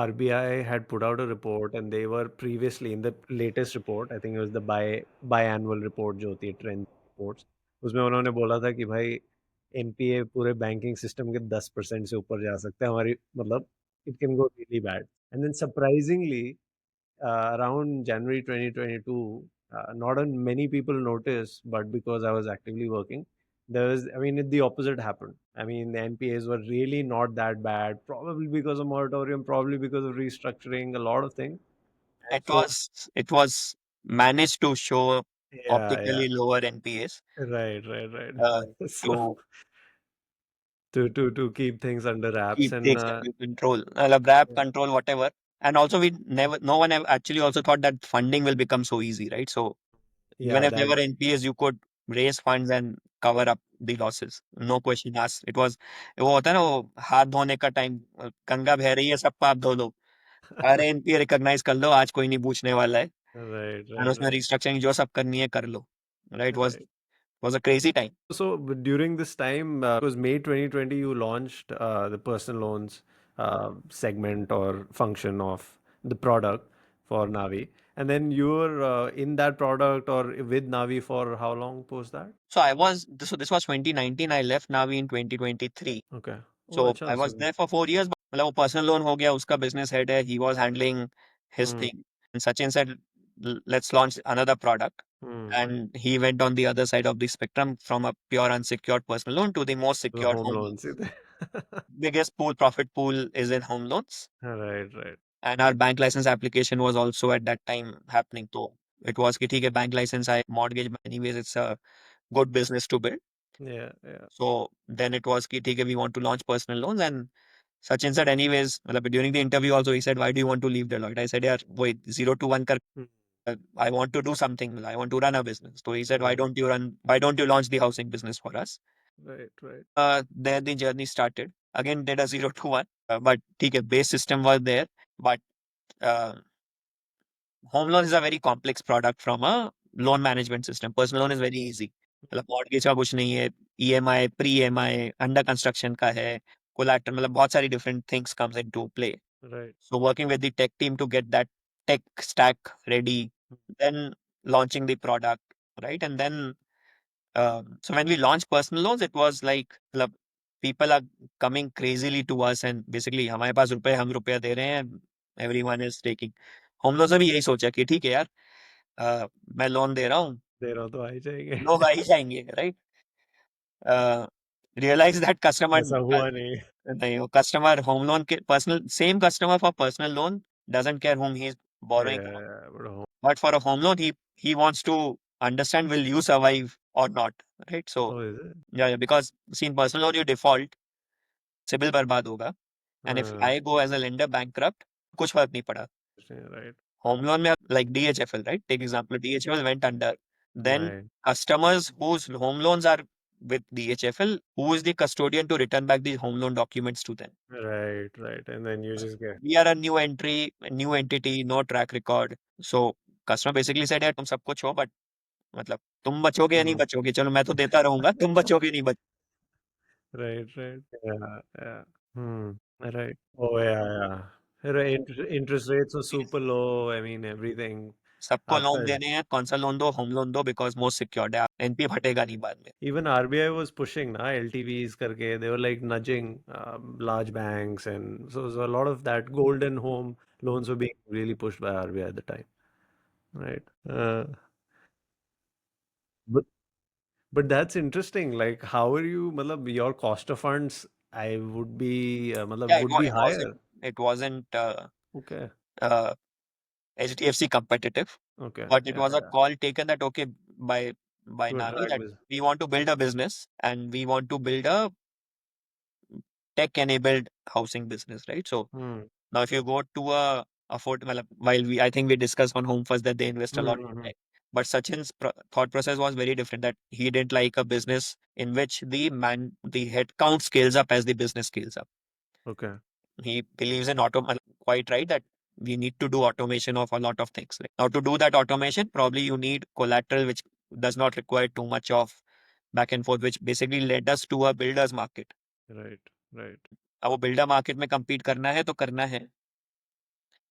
RBI had put out a report, and they were previously in the latest report, I think it was the biannual report जो होती है trend reports, उसमें उन्होंने बोला था कि भाई NPA पूरे बैंकिंग सिस्टम के 10% से ऊपर जा सकते हैं हमारी, मतलब it can go really bad. And then surprisingly, around January 2022, not on many people noticed, but because I was actively working, the opposite happened. I mean, the NPAs were really not that bad, probably because of moratorium, probably because of restructuring, a lot of things. And so, It was managed to show yeah, yeah, optically lower NPAs right, right, right. uh, So, to to keep things under wraps, keep and things under control, wrap yeah, control, whatever. And also, no one actually also thought that funding will become so easy, right? So even yeah, if there that, were NPAs, you could raise funds and cover up the losses. No question asked. It was वो होता है ना वो हाथ धोने का time Ganga बह रही है सबको आप धो लो सारे एनपीए रिकॉग्नाइज कर लो आज कोई नहीं पूछने वाला है right, और right, उसमें right, रिस्ट्रक्चरिंग जो सब करनी है कर लो right right. was a crazy time. So during this time, it was May 2020, you launched the personal loans segment or function of the product for Navi. And then you were in that product or with Navi for how long post that? So this was 2019. I left Navi in 2023. Okay. Oh, So I acha. was So, there for 4 years. मतलब वो personal loan हो गया उसका business head है. He was handling his hmm, thing. And Sachin said, let's launch another product. hmm. And he went on the other side of the spectrum from a pure unsecured personal loan to the most The secured home home loans. loans. Biggest profit pool is in home loans. Right, right. And our bank license application was also at that time happening. So it was कि ठीक है bank license I mortgage anyways it's a good business to build. Yeah, yeah. So then it was कि ठीक है we want to launch personal loans and Sachin said anyways मतलब during the interview also he said why do you want to leave Deloitte? I said यार wait 0 to 1 कर Hmm, I want to do something. I want to run a business. So he said hmm. why don't you launch the housing business for us? Right, right. There the journey started. Again did a 0 to 1. But ठीक है base system was there. But uh, home loan is a very complex product from a loan management system. Personal loan is very easy. मतलब mortgage का कुछ नहीं है EMI pre EMI under construction का है collateral मतलब बहुत सारी different things comes into play Right. so working with the tech team to get that tech stack ready then launching the product right and then so when we launched personal loans it was like मतलब, people are coming crazily to us and basically हमारे पास रुपए हम रुपया दे रहे हैं everyone is taking home loan से भी यही सोचा कि ठीक है यार मैं लोन दे रहा हूँ दे रहा हूँ तो आ ही जाएंगे. लोग आ ही जाएंगे राइट रियलाइज दैट कस्टमर ऐसा हुआ नहीं. नहीं वो कस्टमर होम लोन के personal same customer for personal loan doesn't care whom he is borrowing from Yeah, but home. but for a home loan he wants to understand will you survive or not right so Oh, is it? yeah because see in personal loan you default CIBIL बर्बाद होगा and if Uh, I go as a lender bankrupt कुछ फर्क नहीं पड़ा right, home loan में like DHFL right take example DHFL went under then right, customers whose home loans are with DHFL who is the custodian to return back the home loan documents to them right, right. And then you just get, we are a new entry a new entity no track record so customer basically said यार तुम सब कुछ हो but मतलब तुम बचोगे या नहीं mm, बचोगे चलो मैं तो देता रहूंगा तुम बचोगे नहीं right, right. Yeah, yeah. Hmm. Right. Oh, yeah, yeah. Right. Interest rates are बचोगे super low. I mean, everything. सबको लोन After देने हैं कौन सा लोन दो होम लोन दो बिकॉज मोस्ट सिक्योर्ड है एनपी फटेगा नहीं बाद में even RBI was pushing na LTVs करके, they were like nudging large banks, and so a lot of that golden home loans were being really pushed by RBI at the time, right? But But that's interesting. Like, how are you, matlab, your cost of funds, I would be, matlab, Yeah, would be it wasn't higher. it wasn't Okay. uh, HDFC competitive, Okay. but it Yeah. was a Yeah. call taken that okay by To Navi attract that this. we want to build a business and we want to build a tech-enabled housing business, right? So Hmm. now if you go to a afford, well, while we I think we discussed on Home First that they invest a lot in Mm-hmm. tech, but Sachin's thought process was very different. That he didn't like a business in which the headcount scales up as the business scales up. Okay. He believes in quite right that we need to do automation of a lot of things. Like now to do that automation, probably you need collateral which does not require too much of back and forth, which basically led us to a builder's market. Right. Right. अब वो builder market में compete करना है तो करना है.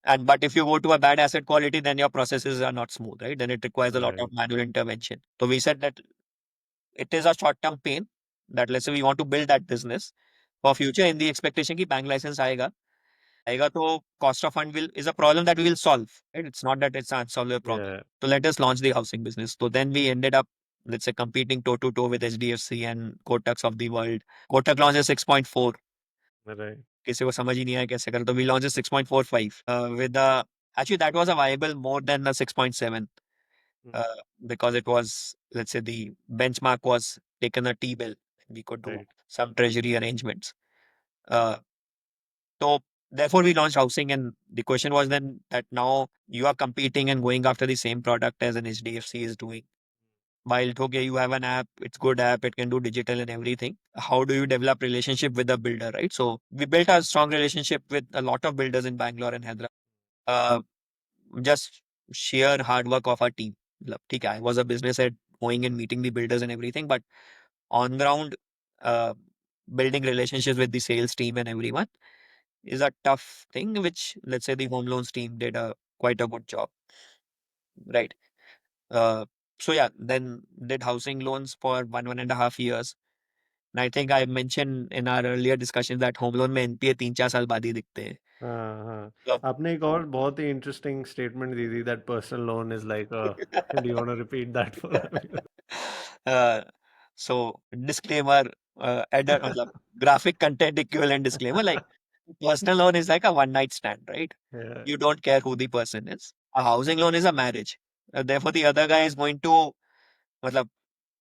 And but if you go to a bad asset quality, then your processes are not smooth, right? Then it requires a lot of Right. manual intervention. So we said that it is a short-term pain that let's say we want to build that business for future in the expectation कि bank license आएगा तो cost of fund will is a problem that we will solve. Right? It's not that it's an unsolvable problem. Yeah. So let us launch the housing business. So then we ended up, let's say, competing toe to toe with HDFC and Kotak's of the world. Kotak launches 6.4. Right. किसी को समझ ही नहीं आया कैसे करें तो we launched 6.45 with the actually that was a viable more than the 6.7 Mm. uh, because it was let's say the benchmark was taken a T-bill. We could do Right. some treasury arrangements. Uh, so therefore we launched housing and the question was then that now you are competing and going after the same product as an HDFC is doing. While okay, you have an app, it's good app, it can do digital and everything. How do you develop relationship with the builder, right? So we built a strong relationship with a lot of builders in Bangalore and Hyderabad. Uh, just sheer hard work of our team. मतलब, ठीक है, I was a business head going and meeting the builders and everything, but on ground, uh, building relationships with the sales team and everyone is a tough thing, which let's say the home loans team did a quite a good job, right? Uh, so yeah, then did housing loans for 1.5 years. And I think I mentioned in our earlier discussions that home loan में NPA 3-4 साल बाद ही दिखते हैं. हाँ हाँ तो आपने एक और बहुत ही इंटरेस्टिंग स्टेटमेंट दी थी that personal loan is like do you want to repeat that for uh, so disclaimer, मतलब graphic content equivalent disclaimer, like personal loan is like a one night stand, right? yeah You don't care who the person is. A housing loan is a marriage. Therefore, the other guy is going to, मतलब,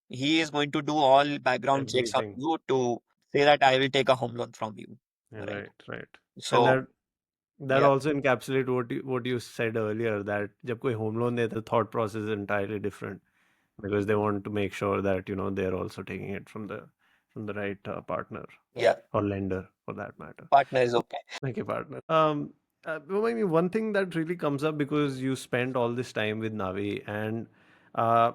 he is going to do all background checks on everything you to say that I will take a home loan from you, right? right right and So that yeah, also encapsulate what you said earlier that जब कोई home loan देता है, the thought process is entirely different because they want to make sure that they're also taking it from the right partner yeah, or lender for that matter. partner is okay. Okay, partner. Well, I mean, one thing that really comes up because you spent all this time with Navi, and uh,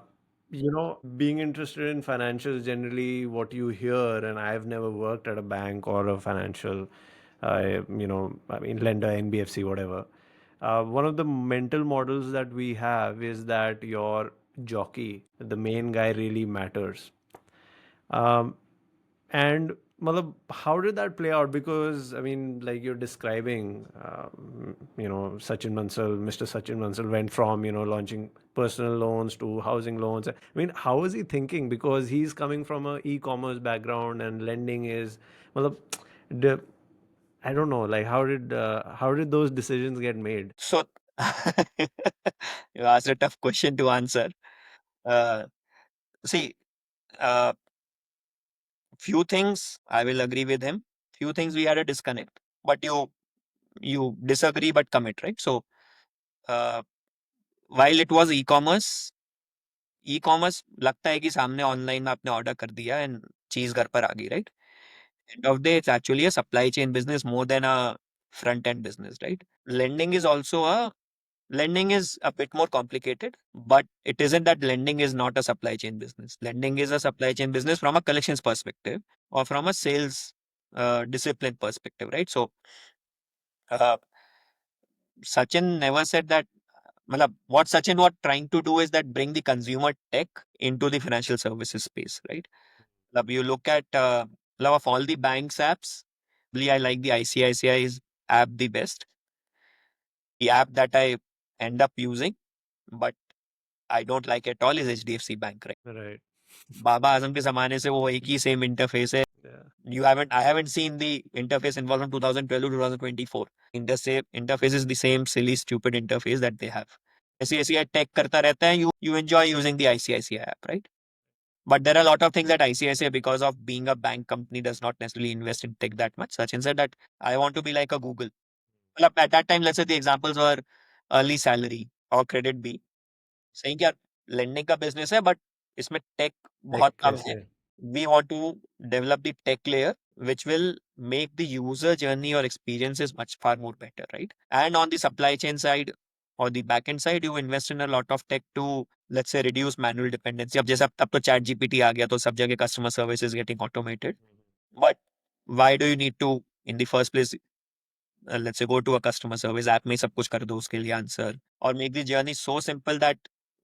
being interested in financials generally, what you hear, and I've never worked at a bank or a financial, I mean, lender, NBFC, whatever. One of the mental models that we have is that your jockey, the main guy, really matters. Um, and matlab, how did that play out? Because I mean, like you're describing, Sachin Bansal, Mr. Sachin Bansal went from launching personal loans to housing loans. I mean, how was he thinking? Because he's coming from a e-commerce background and lending is, matlab, the, I don't know, like how did those decisions get made? So you asked a tough question to answer. Uh, see, uh, few things I will agree with him. Few things we had a disconnect, but you disagree but commit, right? So uh, while it was e-commerce लगता है कि सामने online में आपने order कर दिया and चीज घर पर आ गई, right? End of day, it's actually a supply chain business more than a front end business, right? Lending is also a lending is a bit more complicated, but it isn't that lending is not a supply chain business. Lending is a supply chain business from a collections perspective or from a sales discipline perspective, right? So uh, Sachin never said that. Matlab, what Sachin was trying to do is that bring the consumer tech into the financial services space, right? Matlab, you look at matlab, of all the banks apps, probably I like the ICICI's app the best. The app that I end up using, but I don't like at all is HDFC Bank, right? Right. बाबा आजम के जमाने से वो एक ही same interface है. Yeah. I haven't seen the interface involved from 2012 to 2024. Interface is the same silly, stupid interface that they have. ICICI Tech करता रहता है, you enjoy using the ICICI app, right? But there are a lot of things that ICICI, because of being a bank company, does not necessarily invest in tech that much. Sachin said that I want to be like a Google. Well, at that time, let's say the examples were early salary or credit B. सही क्या lending का business है, but इसमें tech Tech बहुत कम है. ऐसे. We want to develop the tech layer, which will make the user journey or experiences much far more better, right? And on the supply chain side or the backend side, you invest in a lot of tech to, let's say, reduce manual dependency. अब जैसे अब तो chat GPT आ गया, तो सब जगह customer service is getting automated. But why do you need to, in the first place, let's say, go to a customer service app में ही सब कुछ कर दो उसके लिए answer, or make the journey so simple that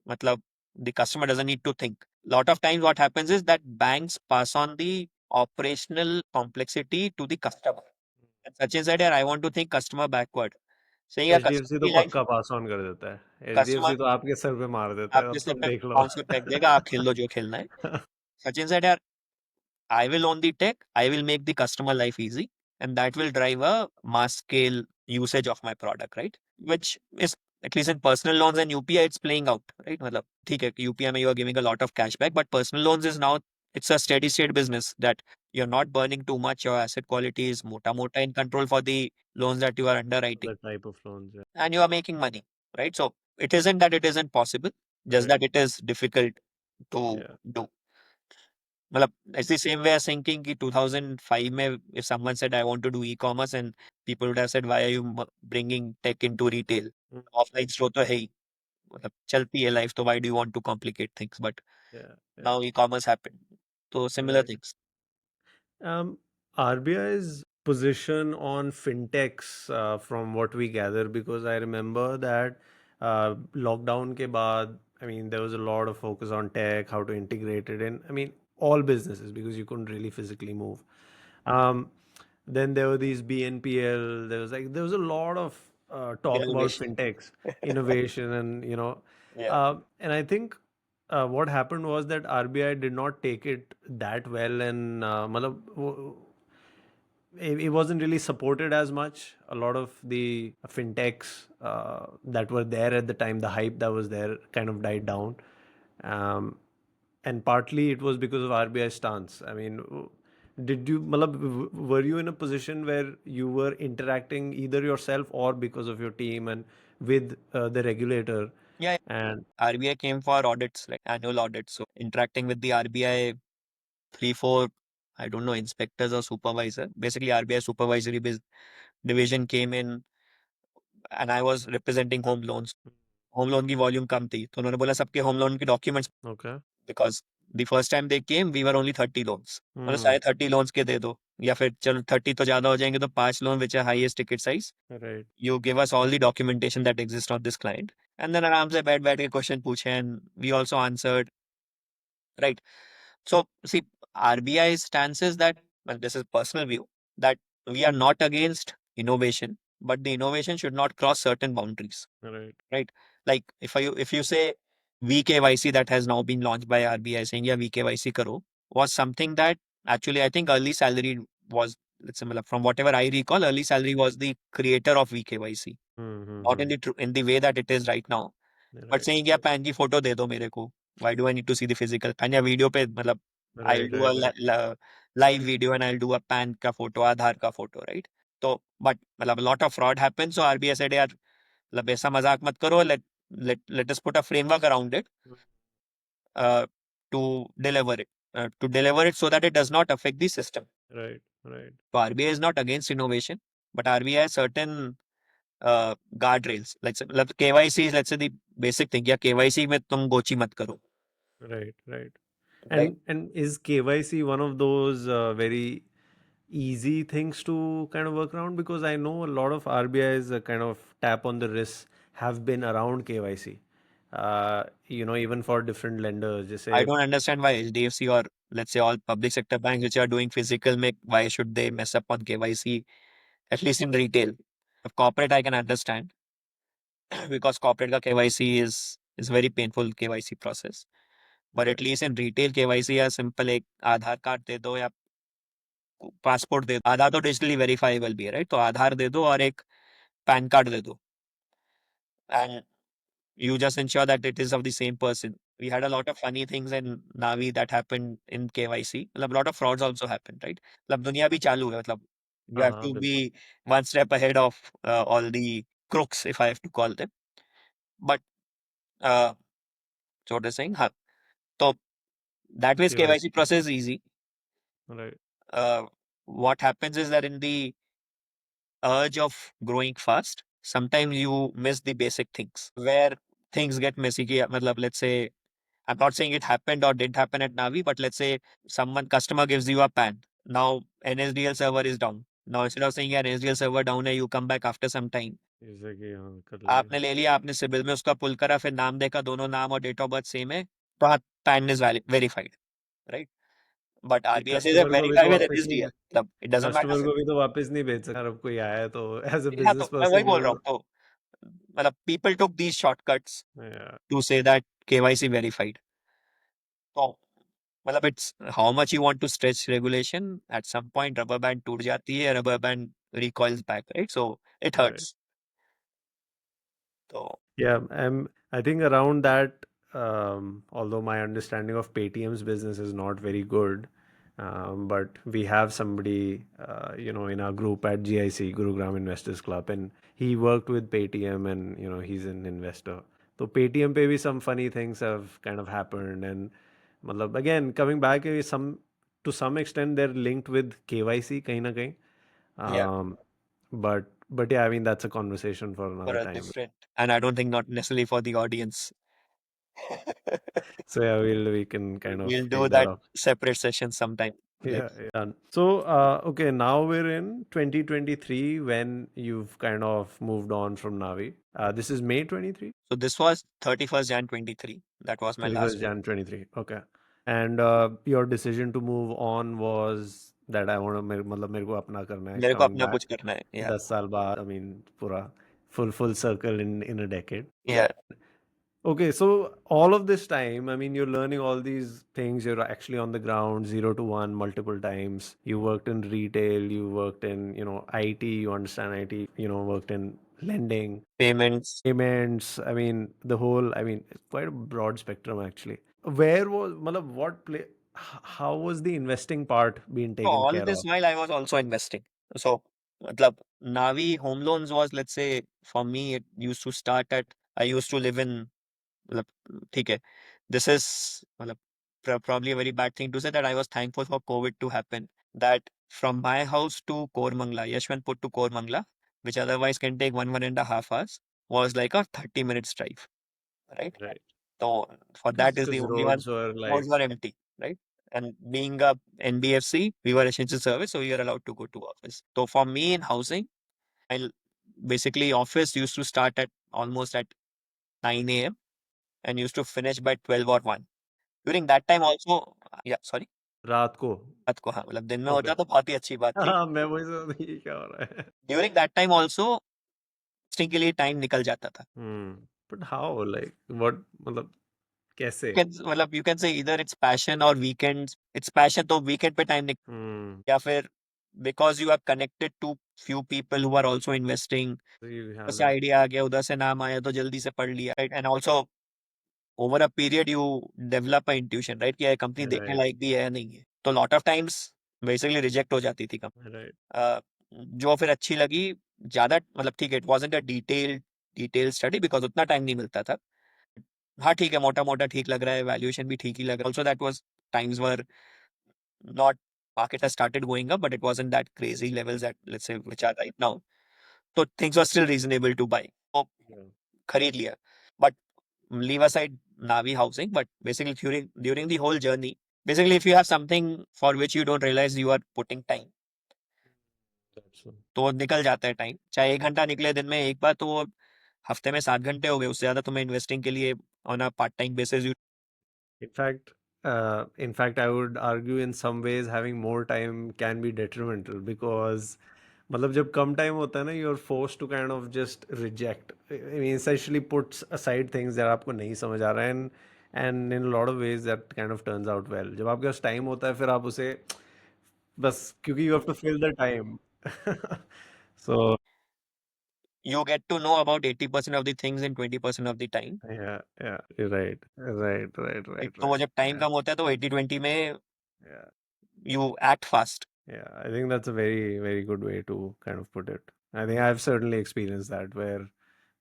मतलब the customer doesn't need to think. Lot of times what happens is that banks pass on the operational complexity to the customer. And Sachin said, "Yeah, I want to think customer backward." Saying a HDFC customer तो की life, पक्का pass on कर देता है. customer HDFC तो आपके sir पे मार देता है, आपके अब सर तुम पे देख लो. 500 फेंक देगा, आप खेल लो जो खेलना है. Sachin said, "Yeah, I will own the tech. I will make the customer life easy, and that will drive a mass scale usage of my product, right? Which is at least in personal loans and UPI, it's playing out, right? मतलब ठीक है, UPI में you are giving a lot of cashback, but personal loans is now it's a steady state business that you're not burning too much. Your asset quality is mota mota in control for the loans that you are underwriting, The type of loans, yeah. and you are making money, right? So it isn't that it isn't possible, just Right. that it is difficult to Yeah. do. मतलब it's the same way as thinking कि 2005 में if someone said I want to do e-commerce and people would have said why are you bringing tech into retail? Mm. Offline store तो है ही, मतलब चलती है life, तो why do you want to complicate things? But Yeah. Yeah. now e-commerce happened. So similar Right. things. RBI's position on fintechs, from what we gather, because I remember that lockdown ke baad, I mean, there was a lot of focus on tech, how to integrate it in, I mean, all businesses, because you couldn't really physically move. Um, then there were these BNPL, there was a lot of talk about Innovation. fintechs, innovation, and Yeah. and I think what happened was that RBI did not take it that well, and it wasn't really supported as much. A lot of the fintechs that were there at the time, the hype that was there kind of died down. Um, and partly it was because of RBI's stance. I mean, were you in a position where you were interacting either yourself or because of your team and with the regulator? Yeah. And RBI came for audits, like annual audits. So interacting with the RBI, three, four, I don't know, inspectors or supervisor. Basically, RBI supervisory division came in, and I was representing home loans. Home loan की volume कम थी, तो उन्होंने बोला सबके home loan के documents, okay. Because the first time they came we were only 30 loans, मतलब Hmm. सारे 30 लोन्स के दे दो, या फिर चलो 30 तो ज्यादा हो जाएंगे, तो 5 लोन विच है highest ticket size, Right. You give us all the documentation that exist on this client, and then आराम से बैठ बैठ के क्वेश्चन पूछे, and we also answered, right. So, see, RBI's stance is that, well, this is personal view, that we are not against innovation, but the innovation should not cross certain boundaries, Right. right? Like if you say VKYC that has now been launched by RBI saying yeah VKYC karo, was something that actually I think early salary was, let's say मतलब from whatever I recall, early salary was the creator of VKYC, not in Mm-hmm. the way that it is right now. But Right. saying yeah pan की photo दे दो मेरे को, why do I need to see the physical pan, या video पे मतलब I'll Right. do a Right. Right. live video and I'll do a pan का photo, आधार का photo, right? तो but मतलब a lot of fraud happens, so RBI said यार मतलब ऐसा मजाक मत करो, let us put a framework around it uh, to deliver it so that it does not affect the system. Right. Right. So RBI is not against innovation, but RBI has certain guardrails. Like KYC is, let's say, the basic thing. Yeah, KYC में तुम गोची मत करो, Right. Right. right? And is KYC one of those very easy things to kind of work around? Because I know a lot of RBI's kind of tap on the wrist have been around KYC. Even for different lenders, just I say. don't understand why HDFC or let's say all public sector banks which are doing physical make, why should they mess up on KYC, at least in retail? Of corporate I can understand because corporate ka KYC is very painful KYC process. But Right. at least in retail KYC या simple एक आधार card दे दो या passport दे दो, आधार तो digitally verifiable भी है, right? तो आधार दे दो और एक पैन कार्ड दे दो, and you just ensure that it is of the same person. We had a lot of funny things in Navi that happened in KYC. मतलब a lot of frauds also happened, right? मतलब दुनिया भी चालू है, मतलब you हाँ have हाँ to be बिल्कुल। one step ahead of all the crooks, if I have to call them. But uh, so what they're saying, हाँ, तो that way KYC. KYC process is easy. Right. What happens is that in the urge of growing fast, sometimes you miss the basic things where things get messy. कि मतलब let's say, I'm not saying it happened or didn't happen at Navi, but let's say someone customer gives you a pan. Now NSDL server is down. Now instead of saying यार NSDL server down है, you come back after some time. जैसे कि हाँ कर लिया। आपने ले लिया, आपने सिबिल में उसका पुल करा, फिर नाम देखा, दोनों नाम और डेट ऑफ बर्थ सेम है, तो हाँ, pan is verified, right? But कि आरबीआई से कस्टमर को भी वेरीफाई तो विद वापस नहीं एनएसडीएल, मतलब इट डजंट कस्टमर मैटर। को भी तो वापस नहीं भेज सकता अगर कोई आया है तो एज अ हाँ, बिजनेस तो मैं वही पर्सन बोल रहा यू। हूँ, तो मतलब people took these shortcuts to say that KYC verified. तो मतलब it's how much you want to stretch regulation, at some point rubber band टूट जाती है, rubber band recoils back, right? So it right. Hurts. तो Yeah, I think around that, although my understanding of Paytm's business is not very good, but we have somebody, in our group at GIC, Gurugram Investors Club, and he worked with Paytm and, he's an investor. So Paytm पे भी some funny things have kind of happened. And मतलब again, coming back, to some extent, they're linked with KYC कहीं ना कहीं. या But yeah, I mean, that's a conversation for for another a time. Different, and I don't think not necessarily for the audience. So yeah, we can kind of We'll do take that that up. separate session sometime. Yeah, Let's. yeah. Done. So okay, now we're in 2023 when you've kind of moved on from Navi. This is May 23, So this was 31st Jan 23. That was my 31st last day. Jan 23. Okay. And your decision to move on was that I want to मतलब मेरे को अपना करना है मेरे को coming अपना back कुछ करना है, या 10 साल बाद. I mean पूरा full circle in a decade. या Okay, so all of this time, I mean, you're learning all these things. You're actually on the ground, 0 to 1, multiple times. You worked in retail, you worked in, IT, you understand IT, worked in lending, payments. payments. I mean, I mean, it's quite a broad spectrum actually. Matlab, how was the investing part being So taken all care this of? while I was also investing. So मतलब Navi home loans was, let's say, for me it used to start at, I used to live in, मतलब ठीक है, this is मतलब probably a very bad thing to say, that I was thankful for COVID to happen, that from my house to Kormangla, Yashwantpur to Kormangla, which otherwise can take 1.5 hours, was like a 30 minutes drive, right? Right. So for that is the Because only one, roads were roads like, were empty, right? And being a NBFC, we were essential service, so we were allowed to go to office. So for me in housing, I basically office used to start at almost at 9 a.m. and used to finish by 12 or 1. During that time also, yeah, sorry, रात को. रात को, हाँ, मतलब दिन में Okay. होता तो बहुत ही अच्छी बात थी। हाँ, मैं वही सोच रहा, ये क्या हो रहा है? ड्यूरिंग दैट टाइम ऑल्सो के लिए टाइम निकल जाता था। But how? Like, what? मतलब कैसे? मतलब यू कैन से इधर इट्स पैशन और वीकेंड्स, इट्स पैशन तो वीकेंड पे टाइम, Hmm. या फिर because you are connected to few people who are also investing, So you उधर have से that. आइडिया आ गया, उधर से नाम आया तो जल्दी से पढ़ लिया, right? And also over a period you develop a intuition, right, कि ये कंपनी देखने Right. लायक भी है या नहीं है। तो lot of times basically reject हो जाती थी Right. कंपनी, जो फिर अच्छी लगी ज्यादा, मतलब ठीक है, it wasn't a detail study because उतना टाइम नहीं मिलता था। हाँ ठीक है, मोटा मोटा ठीक लग रहा है, वैल्यूएशन भी ठीक ही लग रहा है, also that was times were not, market has started going up, but it wasn't that crazy levels that, let's say, which are right now. So things were still reasonable to buy. So Yeah. खरीद लिया. But leave aside Navi housing, but basically during the whole journey, basically if you have something for which you don't realize you are putting time, That's so. तो निकल जाता है time, चाहे 1 घंटा निकले दिन में एक बार, तो वो हफ्ते में 7 घंटे हो गए, उससे ज्यादा तुम्हें इन्वेस्टिंग के लिए on a part time basis. In fact, I would argue in some ways having more time can be detrimental because मतलब जब कम टाइम होता है ना, you're forced to kind of just reject. I mean, essentially puts aside things that आपको नहीं समझ आ रहा है, and and in a lot of ways that kind of turns out well. जब आपके पास time होता है फिर आप उसे बस क्योंकि you have to fill the time. So You get to know about 80% of the things in 20% of the time. yeah, yeah, you're right, right, right, एक right, तो वो right. जब टाइम Yeah, कम होता है तो 80-20 में yeah. you act fast. Yeah, I think that's a very, very good way to kind of put it. I think I've certainly experienced that where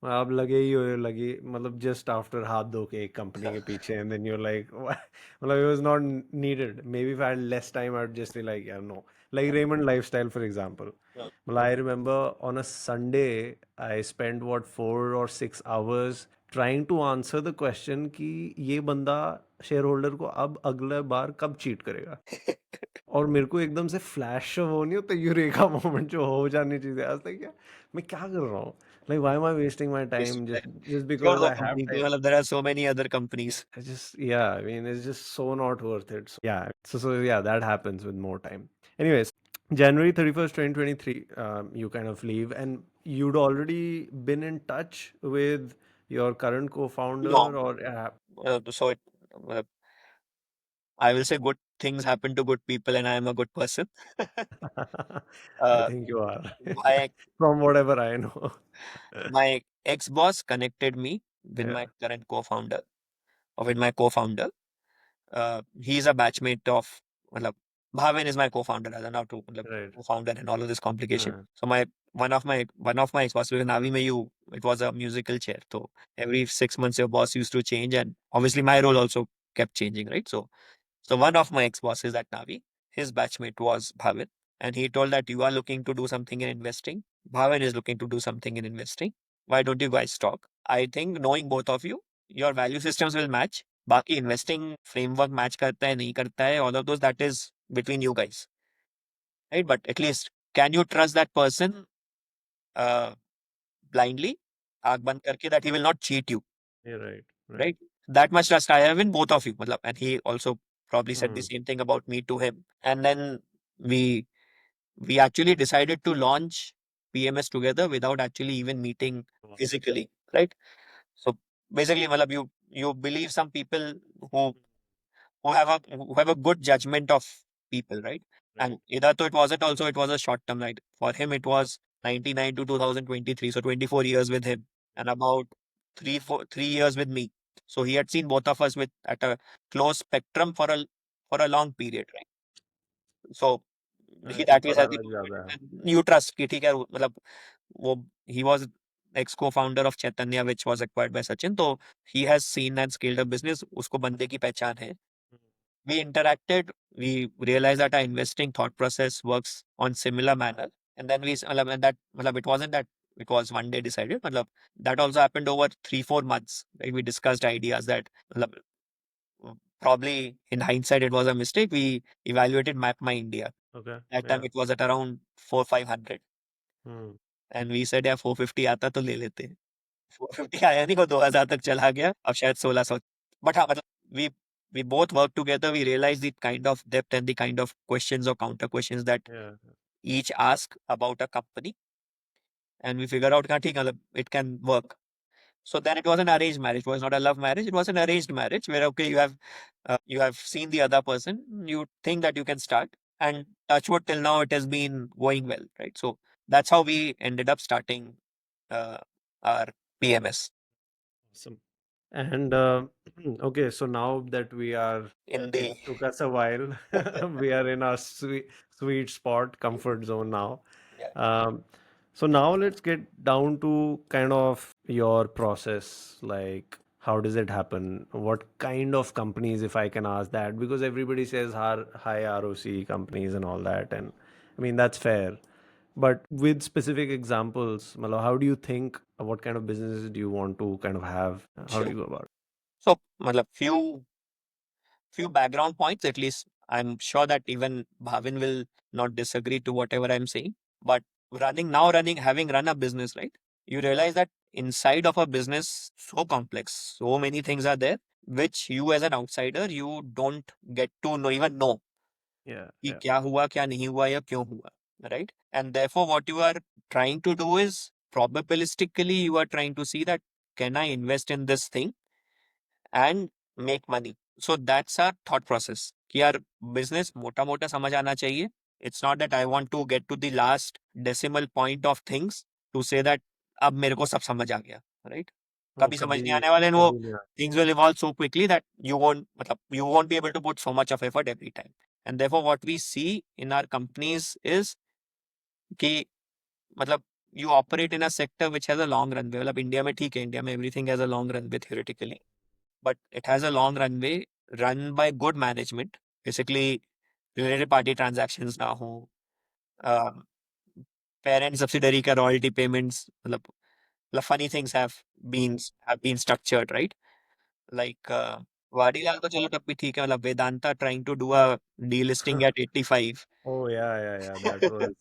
अब लगे ही हो लगे मतलब just after हाथ धो के एक कंपनी के पीछे and then you're like मतलब it was not needed. Maybe if I had less time I'd just be like yeah no. Like Raymond Lifestyle for example. Yeah. Well, I remember on a Sunday I spent what 4 or 6 hours trying to answer the question कि ये बंदा share holder को अब अगले बार कब cheat करेगा और मेरे को एकदम से फ्लैश वो नहीं होता यूरेका मोमेंट जो हो जानी चाहिए आज तक क्या मैं क्या कर रहा हूँ like why am I wasting my Yes, time right. Just छोड़ बिकॉज दो आई हैव कंपनी को, टाइम मतलब there are so many other companies. I just yeah I mean it's just so not worth it so, yeah so yeah that happens with more time anyways January 31st 2023 you kind of leave and you'd already been in touch with your current co-founder No. or So uh, I will say good things happen to good people, and I am a good person. I uh, think you are my from whatever I know my ex-boss connected me with yeah my current co-founder, or with my co-founder. He's a batchmate of, मतलब, Bhavin is my co-founder, rather now to मतलब, right co-founder and all of this complication. uh, So my one of my ex-boss, because Navi में you it was a musical chair. So every 6 months your boss used to change, and obviously my role also kept changing, right? So one of my ex-bosses at Navi, his batchmate was Bhavin, and he told that you are looking to do something in investing. Bhavin is looking to do something in investing. Why don't you guys talk? I think knowing both of you, your value systems will match. बाकी investing framework match करता है नहीं करता है, all of those that is between you guys, right? But at least can you trust that person uh, blindly, आँख बंद करके, that he will not cheat you, you're right right right? That much trust I have in both of you. मतलब, and he also probably said the Hmm. same thing about me to him. And then we we actually decided to launch PMS together without actually even meeting Wow. physically, right? So basically, matlab, you believe some people who who have a good judgment of people, right? Right. And either to it wasn't also it was a short term, right? For him, it was 99 to 2023, so 24 years with him, and about 3 years with me. So he had seen both of us with at a close spectrum for a long period, right? So he तो that is पता at the लग moment, जाता है and you trust कि ठीक है, मतलब वो he was ex co-founder of Chaitanya, which was acquired by Sachin. So he has seen and scaled up business. उसको बंदे की पहचान है. We interacted. We realized that our investing thought process works on similar manner. And then मतलब, and that मतलब, it wasn't that it was one day decided. मतलब, that also happened over 3-4 months. Right? We discussed ideas that मतलब, probably in hindsight it was a mistake. We evaluated Map My India. Okay That time या it was at around 400-500. Hmm And we said यार 450 आता तो ले लेते. 450 आया नहीं, वो 2000 तक चला गया. अब शायद 1600. But हाँ, मतलब we we both worked together. We realized the kind of depth and the kind of questions or counter questions that या each ask about a company, and we figured out कि हाँ, ठीक है, मतलब it can work. So then it was an arranged marriage. It was not a love marriage. It was an arranged marriage where okay, you have seen the other person, you think that you can start, and touch wood till now it has been going well, right? So that's how we ended up starting uh, our PMS awesome and okay so now that we are in it the took us a while we are in our sweet spot comfort zone now yeah. um, so now let's get down to kind of your process like how does it happen what kind of companies if I can ask that because everybody says high ROC companies and all that and I mean that's fair but with specific examples Malo, how do you think what kind of businesses do you want to kind of have how do Sure. you go about So मतलब few background points at least. I'm sure that even Bhavin will not disagree to whatever I'm saying. But having run a business, right? You realize that inside of a business, so complex, so many things are there, which you as an outsider, you don't get to know yeah कि yeah क्या हुआ, क्या नहीं हुआ या क्यों हुआ, right? And therefore, what you are trying to do is probabilistically, you are trying to see that can I invest in this thing and make money. So that's our thought process कि यार business मोटा मोटा समझ आना चाहिए. It's not that I want to get to the last decimal point of things to say that अब मेरे को सब समझ आ गया, right? वो कभी समझ कभी नहीं आने वाले and वो कभी नहीं things will evolve so quickly that you won't be able to put so much of effort every time. And therefore what we see in our companies is कि मतलब you operate in a sector which has a long runway. मतलब India में ठीक है, India में everything has a long runway theoretically, but it has a long runway run by good management. Basically, related party transactions ना हो, parent subsidiary का royalty payments, मतलब funny things have been structured, right? Like Vadilal तो चलो तब भी ठीक है, मतलब Vedanta trying to do a delisting at 85, oh yeah, that was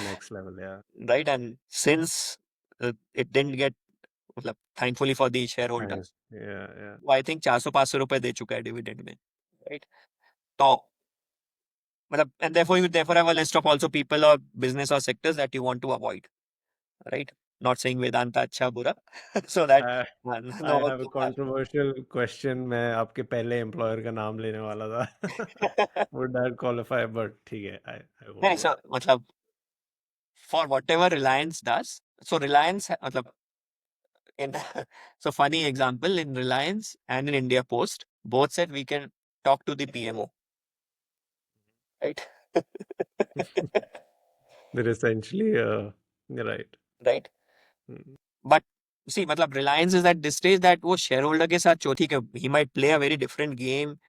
next level, yeah. right? And since it didn't get, मतलब thankfully for the shareholders, Yeah. वो I think 400-500 रुपए दे चुका है dividend में, right? तो मतलब, and therefore you therefore have a list of also people or business or sectors that you want to avoid, right? Not saying Vedanta अच्छा बुरा, so that I I no one have a can have. controversial question. मैं आपके पहले employer का नाम लेने वाला था. Would that qualify? But ठीक है, I won't नहीं, do so that. मतलब for whatever Reliance does, so Reliance मतलब in so funny example, in Reliance and in India Post, both said we can talk to the PMO, right? They're essentially right. Right. Mm. But see, मतलब Reliance is at this stage that वो shareholder के साथ चौथी के he might play a very different game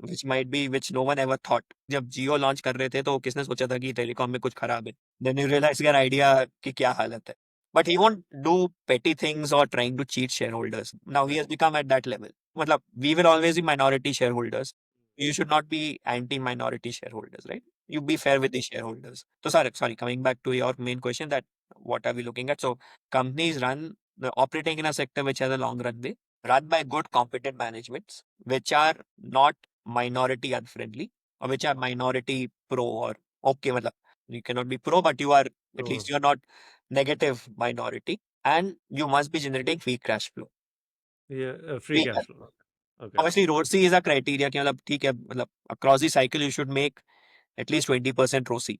which no one ever thought. जब जियो launch कर रहे थे तो किसने सोचा था कि टेलीकॉम में कुछ खराब है? Then you realize your idea कि क्या हालत है. But he won't do petty things or trying to cheat shareholders. Now he has become at that level. मतलब we will always be minority shareholders. You should not be anti-minority shareholders, right? You be fair with the shareholders. So sorry, coming back to your main question that what are we looking at? So companies operating in a sector which has a long runway, run by good competent managements, which are not minority unfriendly or which are minority pro or okay, मतलब you cannot be pro, but you are at least you are not negative minority, and you must be generating free cash flow. Yeah, free Free cash cash. flow. Okay. Obviously, ROCE is a criteria कि मतलब ठीक है, मतलब across the cycle you should make at least 20% ROCE,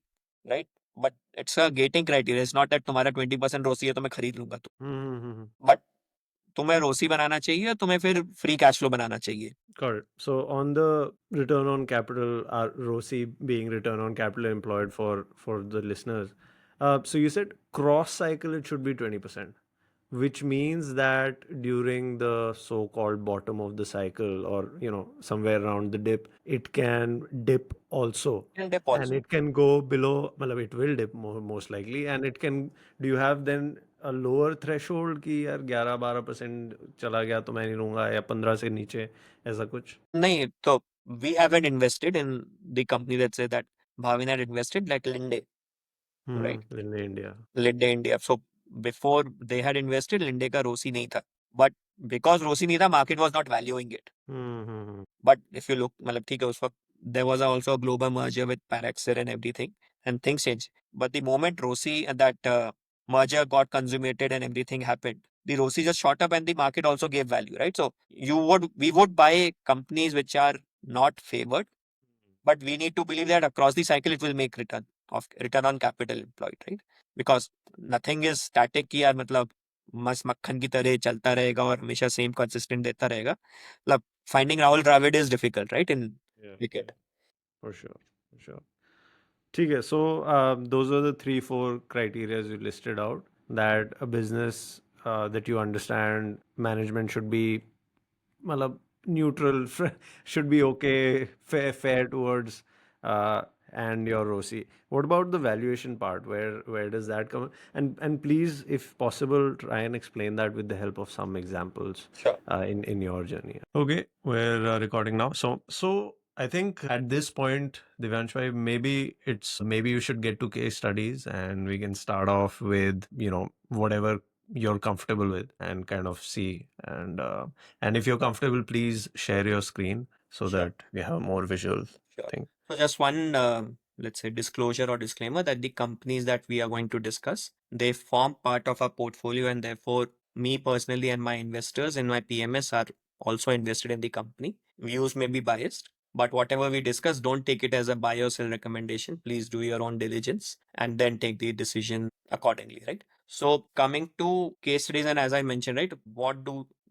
right? But it's a gating criteria. It's not that तुम्हारा 20% ROCE है तो मैं खरीद लूंगा तो. Mm-hmm. But तुम्हें ROCE बनाना चाहिए, तुम्हें फिर free cash flow बनाना चाहिए. Got it. So on the return on capital, ROCE being return on capital employed for the listeners. So you said cross cycle it should be 20%, which means that during the so-called bottom of the cycle or somewhere around the dip, it can dip also. And dip And also. it can go below, मतलब it will dip most likely, and it can. Do you have then a lower threshold कि यार 11-12% चला गया तो मैं नहीं लूंगा या 15 से नीचे ऐसा कुछ? नहीं तो we haven't invested in the company that say that Bhavin had invested like Linde, right? In India. Linde India. So before they had invested, Linde का ROCE नहीं था. But because ROCE नहीं था, market was not valuing it. Hmm. But if you look, मतलब ठीक है उस वक्त there was also a global merger with Paraxer and everything, and things changed. But the moment ROCE and that merger got consummated and everything happened, the ROCE just shot up and the market also gave value, right? So we would buy companies which are not favored, but we need to believe that across the cycle it will make return on capital employed, right? Because nothing is static कि यार मतलब मस्त मक्खन की तरह चलता रहेगा और हमेशा सेम कंसिस्टेंट देता रहेगा. मतलब finding Rahul Dravid is difficult, right? In Yeah, cricket. for sure. For sure. ठीक है. So those are the 3-4 criteria you listed out that a business that you understand management should be मतलब neutral should be okay, fair towards and your ROCE. What about the valuation part? Where does that come? And please, if possible, try and explain that with the help of some examples Sure. in your journey. Okay, we're recording now. So I think at this point, Divyansh bhai, maybe you should get to case studies and we can start off with whatever you're comfortable with and kind of see and if you're comfortable, please share your screen so Sure. that we have a more visual Sure. thing. So just one, let's say, disclosure or disclaimer that the companies that we are going to discuss, they form part of our portfolio, and therefore, me personally and my investors in my PMS are also invested in the company. Views may be biased, but whatever we discuss, don't take it as a buy or sell recommendation. Please do your own diligence and then take the decision accordingly, right? So coming to case studies, and as I mentioned, right,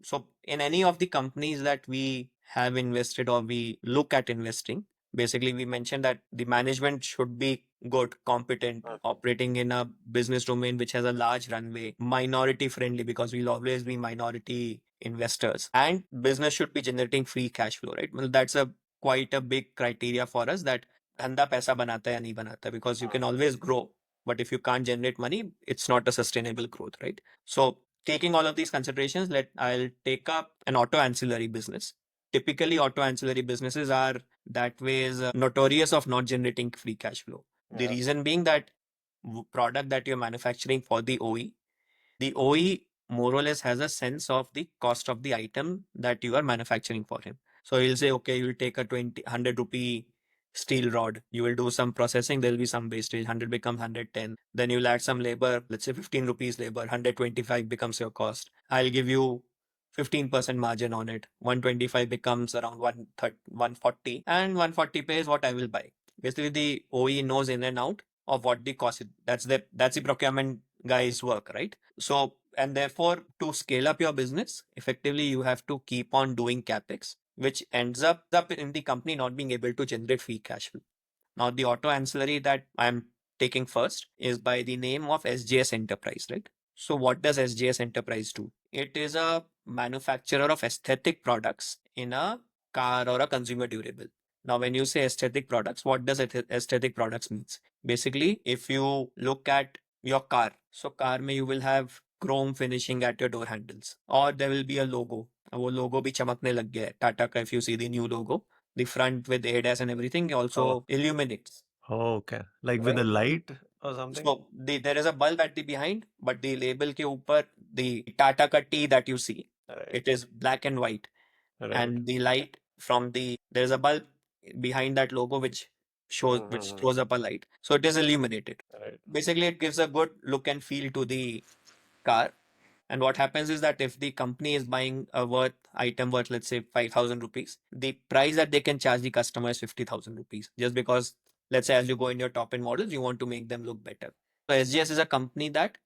so in any of the companies that we have invested or we look at investing, basically we mentioned that the management should be good, competent, operating in a business domain which has a large runway, minority friendly, because we'll always be minority investors, and business should be generating free cash flow, right? Well, that's a quite a big criteria for us, that धंधा पैसा बनाता है या नहीं बनाता, because you can always grow, but if you can't generate money, it's not a sustainable growth, right? So taking all of these considerations, I'll take up an auto ancillary business. Typically, auto ancillary businesses are that way is notorious of not generating free cash flow. The reason being that product that you're manufacturing for the OE more or less has a sense of the cost of the item that you are manufacturing for him. So he'll say, okay, you'll take a 100 rupee steel rod, you will do some processing, there'll be some wastage, 100 becomes 110. Then you'll add some labor, let's say 15 rupees labor, 125 becomes your cost. I'll give you 15% margin on it. 125 becomes around 140, and 140 pays what I will buy. Basically, the OE knows in and out of what the cost is. That's the procurement guy's work, right? So, and therefore, to scale up your business effectively, you have to keep on doing capex, which ends up in the company not being able to generate free cash flow. Now, the auto ancillary that I'm taking first is by the name of SJS Enterprise, right? So, what does SJS Enterprise do? It is a manufacturer of aesthetic products in a car or a consumer durable. Now, when you say aesthetic products, what does aesthetic products means? Basically, if you look at your car, so car में you will have chrome finishing at your door handles, or there will be a logo. वो logo भी चमकने लग गया है टाटा का. If you see the new logo, the front with ADAS and everything also illuminates. Oh, okay. Like with a Right. light or something? So there is a bulb at the behind, but the label के ऊपर the Tata का T that you see, Right. it is black and white, Right. and the light from there is a bulb behind that logo which shows up a light, so it is illuminated. Right. Basically, it gives a good look and feel to the car. And what happens is that if the company is buying a item worth, let's say 5,000 rupees, the price that they can charge the customer is 50,000 rupees, just because, let's say, as you go in your top end models, you want to make them look better. So SGS is a company that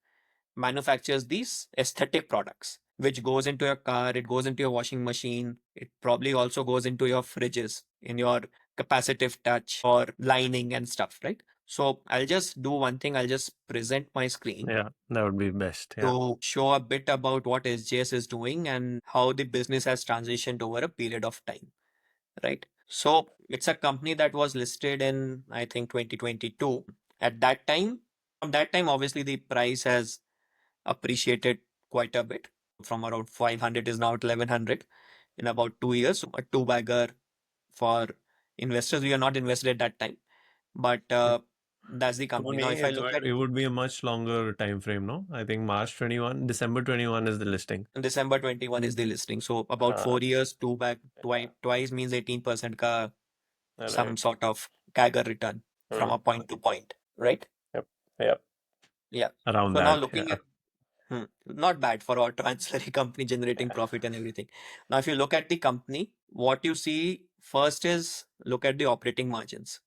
manufactures these aesthetic products, which goes into your car, it goes into your washing machine, it probably also goes into your fridges, in your capacitive touch or lining and stuff, right? So I'll just do one thing, I'll just present my screen Yeah, that would be best. Yeah. to show a bit about what SJS is doing and how the business has transitioned over a period of time, right? So it's a company that was listed in, I think, 2022. At that time, from that time, obviously the price has appreciated quite a bit. From around 500 is now at 1100 in about 2 years. A two bagger for investors. We are not invested at that time, but that's the For company. Now, me, if I look at it would be a much longer time frame, no? I think March 21, December 21 is the listing. December 21 is the listing. So about 4 years, twice means 18% ka some Right. sort of CAGR return from a point to point, right? Yep. Yep. Yeah. Around So now that. looking Yeah. at not bad for auto ancillary company generating profit and everything. Now, if you look at the company, what you see first is look at the operating margins.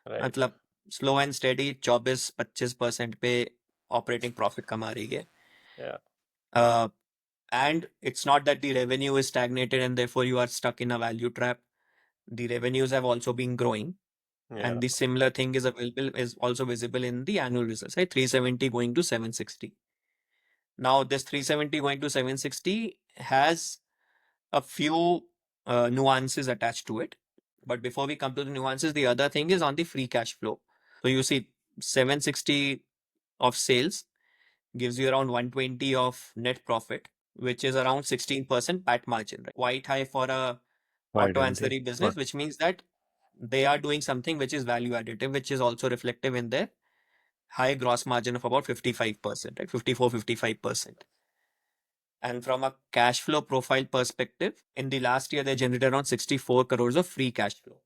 Right. मतलब slow and steady 24-25% पे operating profit कमा रही है. Yeah. And it's not that the revenue is stagnated and therefore you are stuck in a value trap. The revenues have also been growing. Yeah. And the similar thing is also visible in the annual results, right? 370 going to 760. Now, this 370 going to 760 has a few nuances attached to it. But before we come to the nuances, the other thing is on the free cash flow. So you see 760 of sales gives you around 120 of net profit, which is around 16% PAT margin, right? Quite high for a Quite auto healthy. ancillary business, which means that they are doing something which is value additive, which is also reflective in their high gross margin of about 55%, right? 54-55%. And from a cash flow profile perspective, in the last year, they generated around 64 crores of free cash flow.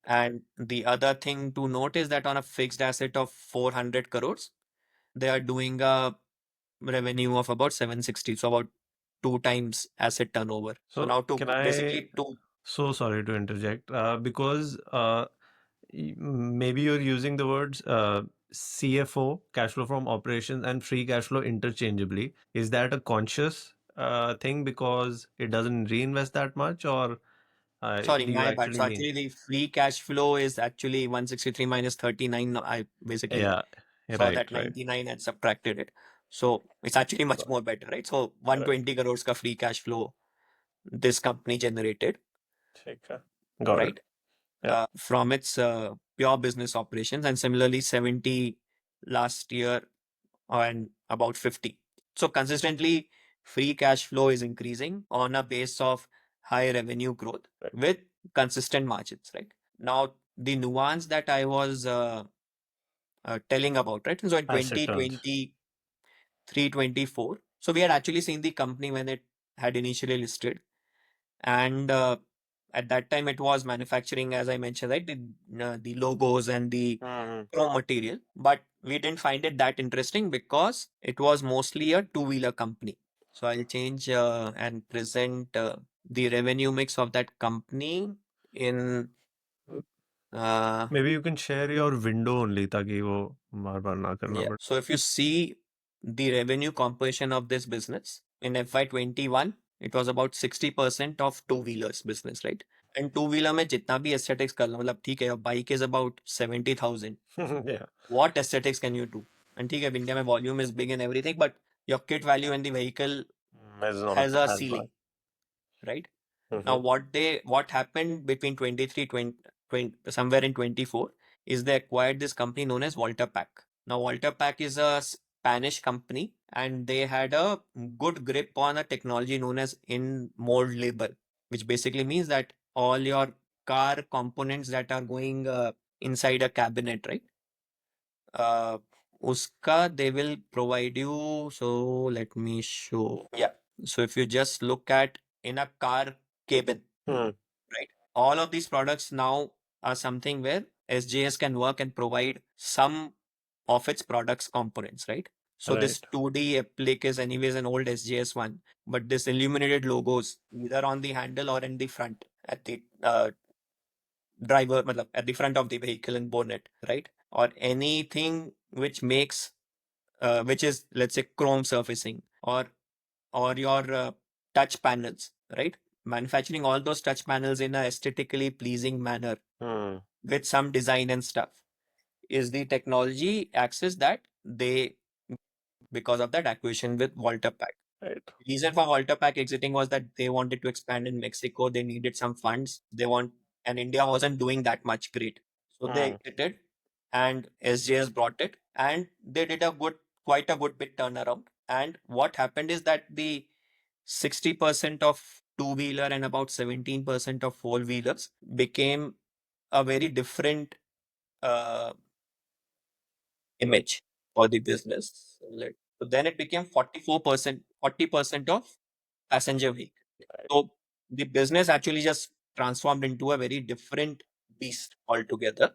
And the other thing to note is that on a fixed asset of 400 crores, they are doing a revenue of about 760. So about 2 times asset turnover. So So now to can I? basically to So sorry to interject, because maybe you're using the words CFO, cash flow from operations, and free cash flow interchangeably. Is that a conscious thing because it doesn't reinvest that much, or sorry, do you my bad. actually So mean? actually the free cash flow is actually 163 minus 39. I basically Yeah, saw right, that right. 99 and subtracted it. So it's actually much Got more better, right? So Correct. 120 crores ka free cash flow this company generated, ठीक है. Got it. right? Yeah. From its pure business operations, and similarly 70 last year and about 50. So consistently, free cash flow is increasing on a base of high revenue growth Right. with consistent margins, right? Now, the nuance that I was telling about, right? So in Asset turns. 2023, 24, so we had actually seen the company when it had initially listed, and at that time it was manufacturing, as I mentioned, right, the logos and the Hmm. raw material, but we didn't find it that interesting because it was mostly a two-wheeler company. So I'll change and present the revenue mix of that company in uh, Maybe you can share your window only ताकि वो बार-बार ना करना yeah. पड़े. So if you see the revenue composition of this business in FY21, it was about 60% of two-wheelers business, right? And two-wheeler में जितना भी aesthetics कर लो, मतलब ठीक है, bike is about 70,000. Yeah. What aesthetics can you do? And ठीक है, India में volume is big and everything, but your kit value in the vehicle Is not has a as bad. ceiling, right? Now, Mm-hmm. what happened between 23, 20, somewhere in 24 is they acquired this company known as Walter Pack. Now, Walter Pack is a Spanish company and they had a good grip on a technology known as in mold label, which basically means that all your car components that are going inside a cabinet, right? Uh, uska they will provide you. So let me show. Yeah. So if you just look at in a car cabin, Hmm. right? All of these products now are something where SJS can work and provide some of its products components, right? So this Right. 2D applique is anyways an old SJS one, but this illuminated logos either on the handle or in the front at the driver, matlab, at the front of the vehicle and bonnet, right? Or anything which makes, which is let's say chrome surfacing or your touch panels, right? Manufacturing all those touch panels in a aesthetically pleasing manner Hmm. with some design and stuff is the technology access that they because of that acquisition with Walter Pack. Right. Reason for Walter Pack exiting was that they wanted to expand in Mexico. They needed some funds. And India wasn't doing that much great. So they Hmm. exited and SJS brought it and they did quite a good bit turnaround. And what happened is that the 60% of two-wheeler and about 17% of four-wheelers became a very different uh, image for the business. So then it became 44%, 40% of passenger vehicle. Right. So the business actually just transformed into a very different beast altogether.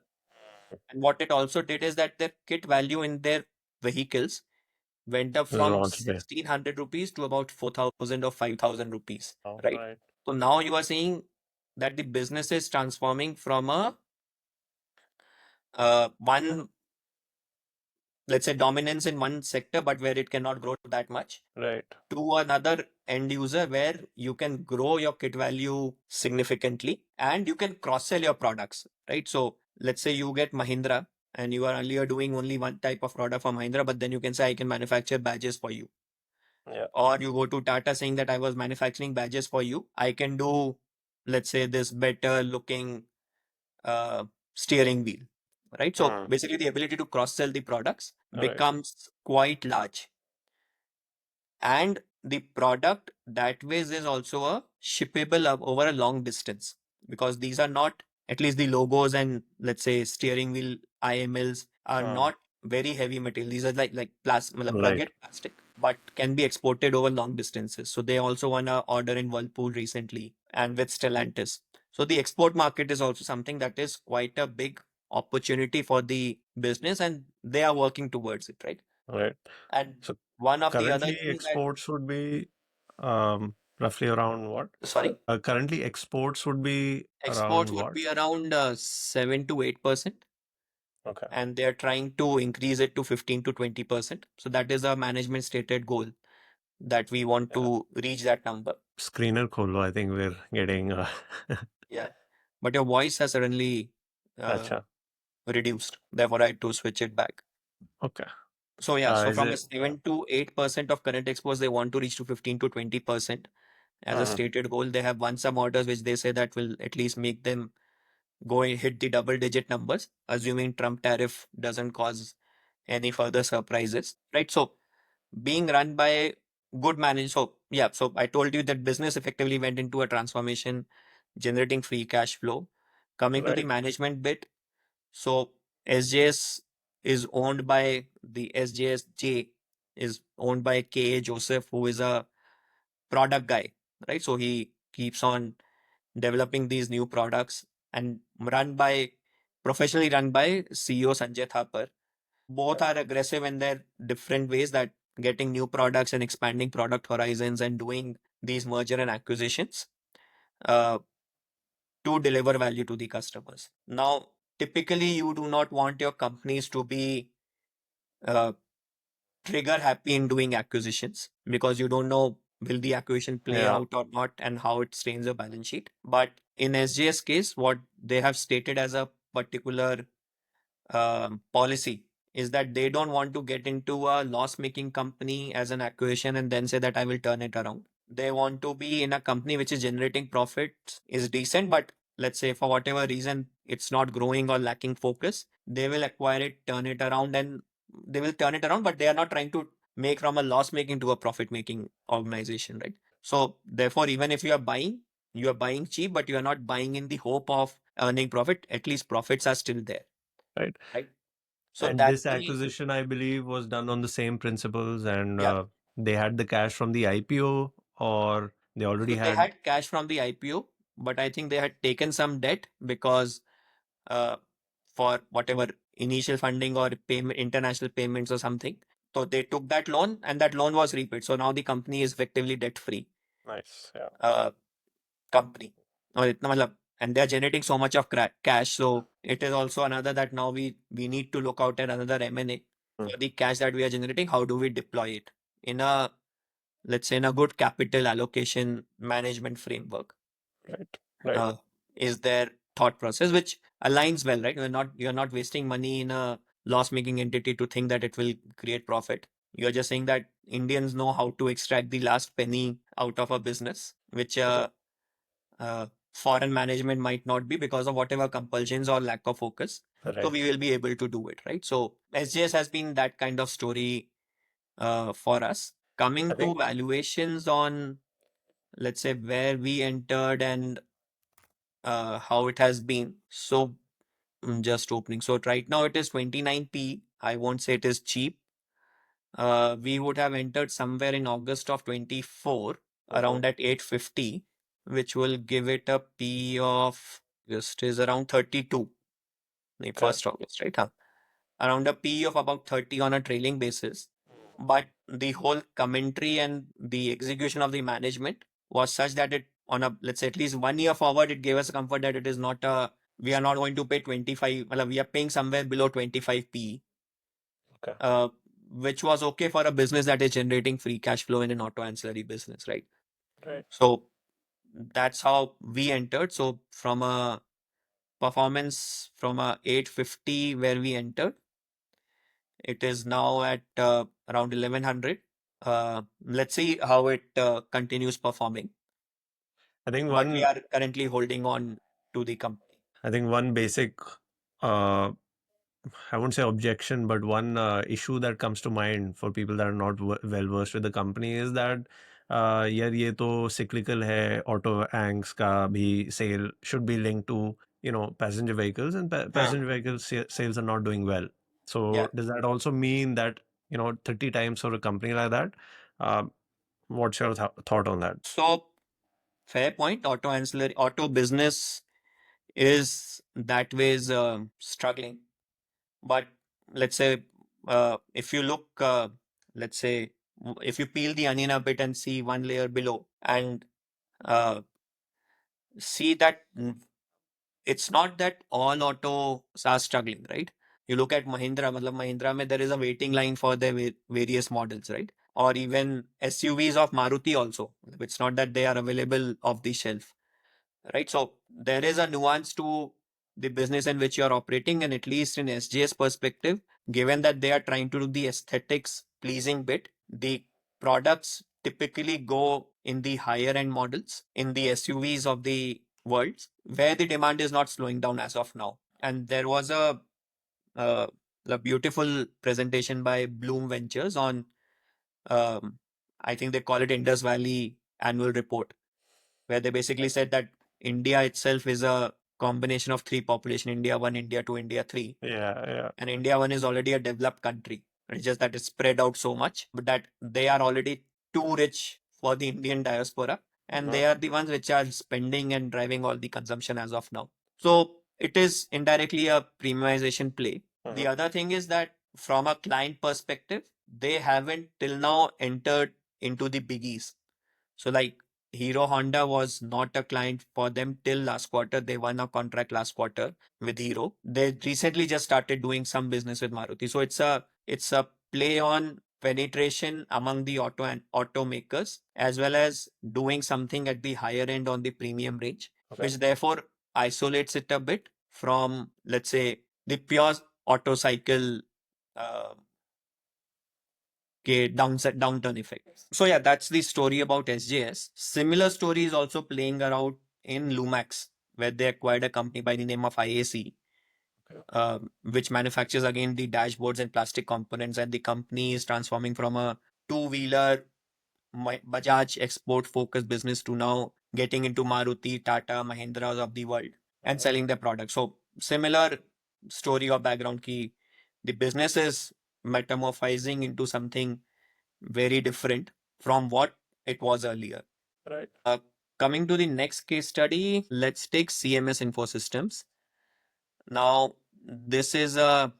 And what it also did is that their kit value in their vehicles went up from Launch day. 1600 rupees to about 4000 or 5000 rupees, Oh, right? right. So now you are seeing that the business is transforming from a one, let's say, dominance in one sector, but where it cannot grow that much, Right. to another end user where you can grow your kit value significantly and you can cross sell your products, right? So let's say you get Mahindra and you are earlier doing only one type of product for Mahindra, but then you can say, I can manufacture badges for you. Yeah. Or you go to Tata saying that I was manufacturing badges for you. I can do, let's say, this better looking uh, steering wheel, right? So Hmm. basically, the ability to cross sell the products Right. becomes quite large. And the product that ways is also a shippable over a long distance because these are not, at least the logos and let's say steering wheel IMLs are Hmm. not very heavy material. These are like plastic, Right. rugged plastic, but can be exported over long distances. So they also won a order in Whirlpool recently and with Stellantis. So the export market is also something that is quite a big opportunity for the business and they are working towards it, right? Right. And So one of the other currently things that exports would be Roughly around what? Sorry? Currently, exports would be Exports around would what? be around 7 to 8%, Okay. and they're trying to increase it to 15 to 20%. So that is a management stated goal that we want Yeah. to reach that number. Screener kholo, I think we're getting. Yeah. But your voice has suddenly uh, Acha. reduced. Therefore, I had to switch it back. Okay. So yeah, so Is from a it? 7 to 8% of current exports, they want to reach to 15 to 20% as a Mhm. stated goal. They have won some orders which they say that will at least make them go and hit the double digit numbers, assuming Trump tariff doesn't cause any further surprises, right? So being run by good management. So yeah, so I told you that business effectively went into a transformation, generating free cash flow. Coming to the Right. management bit, so SJS is owned by the SJSJ is owned by K.A. Joseph, who is a product guy, right? So he keeps on developing these new products and professionally run by CEO Sanjay Thapar. Both are aggressive in their different ways, that getting new products and expanding product horizons and doing these merger and acquisitions uh, to deliver value to the customers. Now, typically, you do not want your companies to be uh, trigger happy in doing acquisitions because you don't know will the acquisition play Yeah. out or not and how it strains your balance sheet. But in SGS case, what they have stated as a particular policy is that they don't want to get into a loss-making company as an acquisition and then say that I will turn it around. They want to be in a company which is generating profits, is decent, but let's say for whatever reason it's not growing or lacking focus, they will acquire it, turn it around, and they will turn it around, but they are not trying to make from a loss-making to a profit-making organization, right? So therefore, even if you are buying cheap, but you are not buying in the hope of earning profit. At least profits are still there, Right. right? So And that's this the acquisition, I believe, was done on the same principles, and yeah. they had the cash from the IPO, or they already So they had. had cash from the IPO, but I think they had taken some debt because uh, for whatever initial funding or payment, international payments or something. So they took that loan and that loan was repaid. So now the company is effectively debt free Nice. Yeah. uh, company. और इतना मतलब, and they are generating so much of cash. So it is also another that now we need to look out at another M&A Mm. for the cash that we are generating. How do we deploy it in a, let's say, in a good capital allocation management framework? Right. Right. uh, is their thought process, which aligns well, right? You're not wasting money in a loss-making entity to think that it will create profit. You're just saying that Indians know how to extract the last penny out of a business, which uh, foreign management might not be because of whatever compulsions or lack of focus. So Right. we will be able to do it, right? So SJS has been that kind of story for us. I Coming to think. valuations on, let's say, where we entered and how it has been. So just opening. So right now it is 29p. I won't say it is cheap. We would have entered somewhere in August of 24, Mhm. around at 850, which will give it a P of just is around 32, the Okay. 1st August, right? Huh? Around a P of about 30 on a trailing basis. But the whole commentary and the execution of the management was such that it, on a, let's say, at least 1 year forward, it gave us a comfort that it is not a, we are not going to pay 25, well, we are paying somewhere below 25 P, Okay. uh, which was okay for a business that is generating free cash flow in an auto ancillary business, right? Right. So that's how we entered. So from a performance from a 850 where we entered, it is now at around 1100. Let's see how it continues performing. I think But we one. are currently holding on to the company. I think one basic. Uh, I won't say objection, but one issue that comes to mind for people that are not well versed with the company is that यार ये तो cyclical है, auto anks का भी sale should be linked to passenger vehicles, and Huh. passenger vehicle sales are not doing well. Yeah. So does that also mean that 30 times for a company like that? Um, what's your thought on that? So fair point. Auto business is that ways struggling. But let's say if you look, let's say if you peel the onion a bit and see one layer below and uh, see that it's not that all autos are struggling, right? You look at Mahindra, matlab Mahindra mein there is a waiting line for their various models, right? Or even SUVs of Maruti also. It's not that they are available off the shelf, right? So there is a nuance to the business in which you are operating, and at least in SJS perspective, given that they are trying to do the aesthetics pleasing bit, the products typically go in the higher end models, in the SUVs of the world, where the demand is not slowing down as of now. And there was uh, a beautiful presentation by Bloom Ventures on, um, I think they call it Indus Valley annual report, where they basically said that India itself is a combination of three population: India 1, India 2, India 3. Yeah, yeah. And India 1 is already a developed country. It's just that it's spread out so much, but that they are already too rich for the Indian diaspora. And they are the ones which are spending and driving all the consumption as of now. So it is indirectly a premiumization play. The other thing is that from a client perspective, they haven't till now entered into the biggies. So like Hero Honda was not a client for them till last quarter. They won a contract last quarter with Hero. They recently just started doing some business with Maruti. So it's a play on penetration among the auto and automakers, as well as doing something at the higher end on the premium range, which therefore isolates it a bit from, let's say, the pure auto cycle uh, downturn effect. So yeah, that's the story about SJS. Similar story is also playing around in Lumax, where they acquired a company by the name of IAC, which manufactures again the dashboards and plastic components. And the company is transforming from a two-wheeler Bajaj export focused business to now getting into Maruti, Tata, Mahindras of the world and selling their products. So similar story or background key, the business is metamorphosing into something very different from what it was earlier. Right. Coming to the next case study, let's take CMS Info Systems. Now, this is a,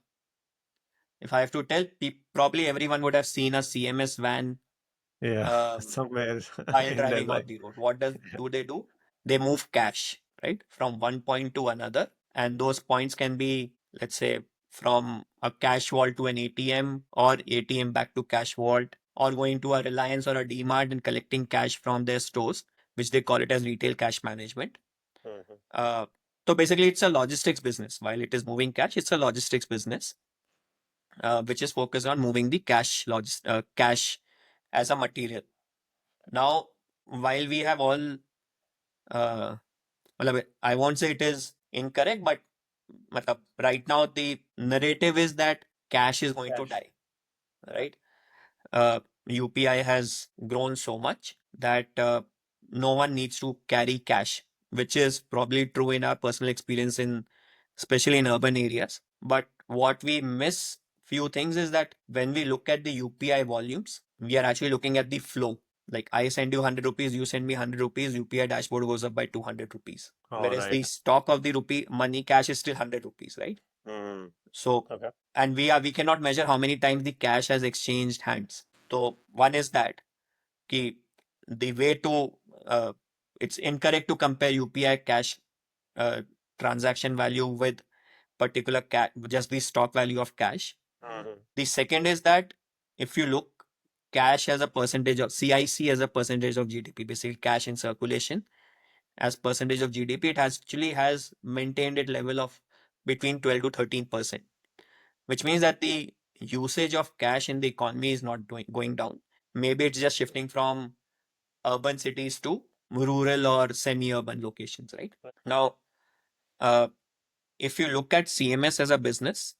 if I have to tell, probably everyone would have seen a CMS van Yeah, um, somewhere while in driving Delhi. off the road. What do they do? They move cash, right, from one point to another, and those points can be, let's say, from a cash vault to an ATM, or ATM back to cash vault, or going to a Reliance or a DMart and collecting cash from their stores, which they call it as retail cash management. Uh, so basically, it's a logistics business. While it is moving cash, it's a logistics business, which is focused on moving the cash as a material. Now, while we have all, uh, I won't say it is incorrect, but right now the narrative is that cash is going to die, right? UPI has grown so much that no one needs to carry cash, which is probably true in our personal experience in, especially in urban areas. But what we miss few things is that when we look at the UPI volumes, we are actually looking at the flow. Like I send you 100 rupees, you send me 100 rupees, UPI dashboard goes up by 200 rupees. All Whereas the right. stock of the rupee money cash is still 100 rupees, right? So, Okay. and we cannot measure how many times the cash has exchanged hands. So one is that ki the way to it's incorrect to compare UPI cash uh, transaction value with particular just the stock value of cash. The second is that if you look cash as a percentage of CIC as a percentage of GDP, basically cash in circulation as percentage of GDP, it actually has maintained its level of between 12 to 13%, which means that the usage of cash in the economy is not going down. Maybe it's just shifting from urban cities to rural or semi-urban locations, right? Now, uh, if you look at CMS as a business,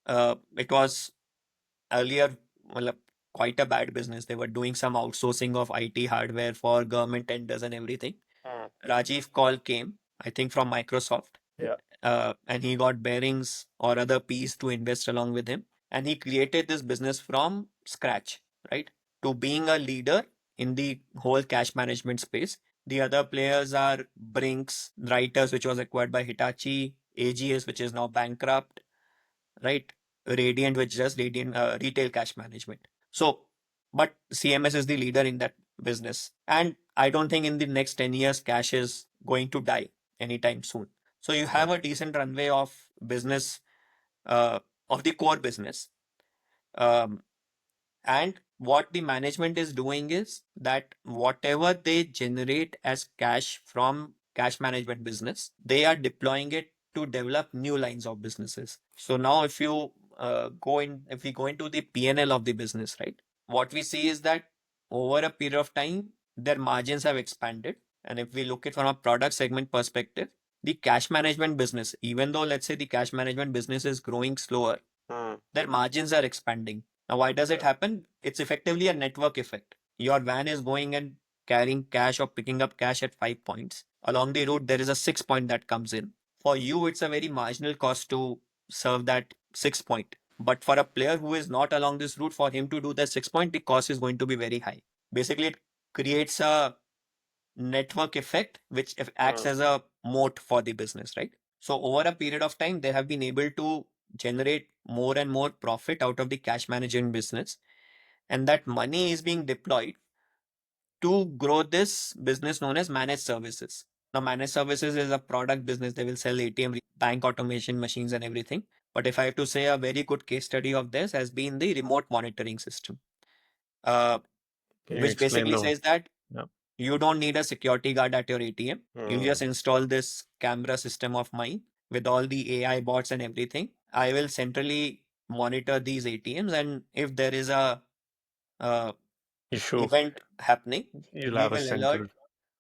it was earlier, well, quite a bad business. They were doing some outsourcing of IT hardware for government tenders and everything. Rajiv Kaul came, I think, from Microsoft, Yeah. and he got Bearings or other P's to invest along with him. And he created this business from scratch, right? To being a leader in the whole cash management space. The other players are Brinks, Writers, which was acquired by Hitachi, AGS, which is now bankrupt, right? Radiant, which does Radiant retail cash management. So but CMS is the leader in that business. And I don't think in the next 10 years, cash is going to die anytime soon. So you have Right. a decent runway of business, uh, of the core business. Um, and what the management is doing is that whatever they generate as cash from cash management business, they are deploying it to develop new lines of businesses. So now if you if we go into the P&L of the business, right, what we see is that over a period of time, their margins have expanded. And if we look at from a product segment perspective, the cash management business, even though let's say the cash management business is growing slower, their margins are expanding. Now, why does it happen? It's effectively a network effect. Your van is going and carrying cash or picking up cash at 5 points. Along the route, there is a 6 point that comes in. For you, it's a very marginal cost to serve that 6 point. But for a player who is not along this route, for him to do that 6 point, the cost is going to be very high. Basically, it creates a network effect, which acts as a moat for the business, right? So over a period of time, they have been able to generate more and more profit out of the cash management business. And that money is being deployed to grow this business known as managed services. Now, managed services is a product business. They will sell ATM, bank automation machines, and everything. But if I have to say, a very good case study of this has been the remote monitoring system, uh, Can you which explain basically the? says that Yeah. you don't need a security guard at your ATM. You just install this camera system of mine with all the AI bots and everything. I will centrally monitor these ATMs, and if there is a uh, Issue. event happening, You'll we have a will central. alert,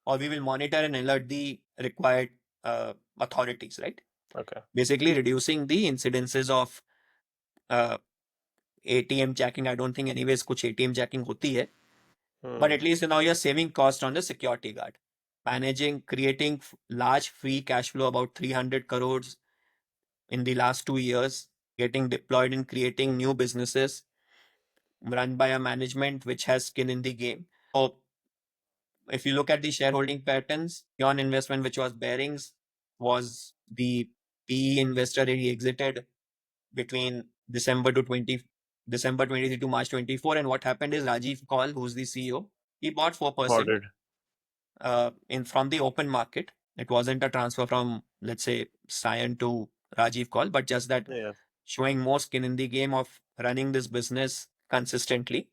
or we will monitor and alert the required authorities, right? Okay. Basically, reducing the incidences of uh, ATM jacking. I don't think anyways कुछ ATM jacking होती है, but at least now you're saving cost on the security guard. Managing, creating large free cash flow, about 300 crores in the last 2 years, getting deployed in creating new businesses run by a management which has skin in the game. So if you look at the shareholding patterns, Yon investment, which was Bearings, was the PE investor. He exited between December 23 to March 24. And what happened is Rajiv Kaul, who's the CEO, he bought 4% Ordered. in from the open market. It wasn't a transfer from, let's say, Cyan to Rajiv Kaul, but just that Yeah. showing more skin in the game of running this business consistently,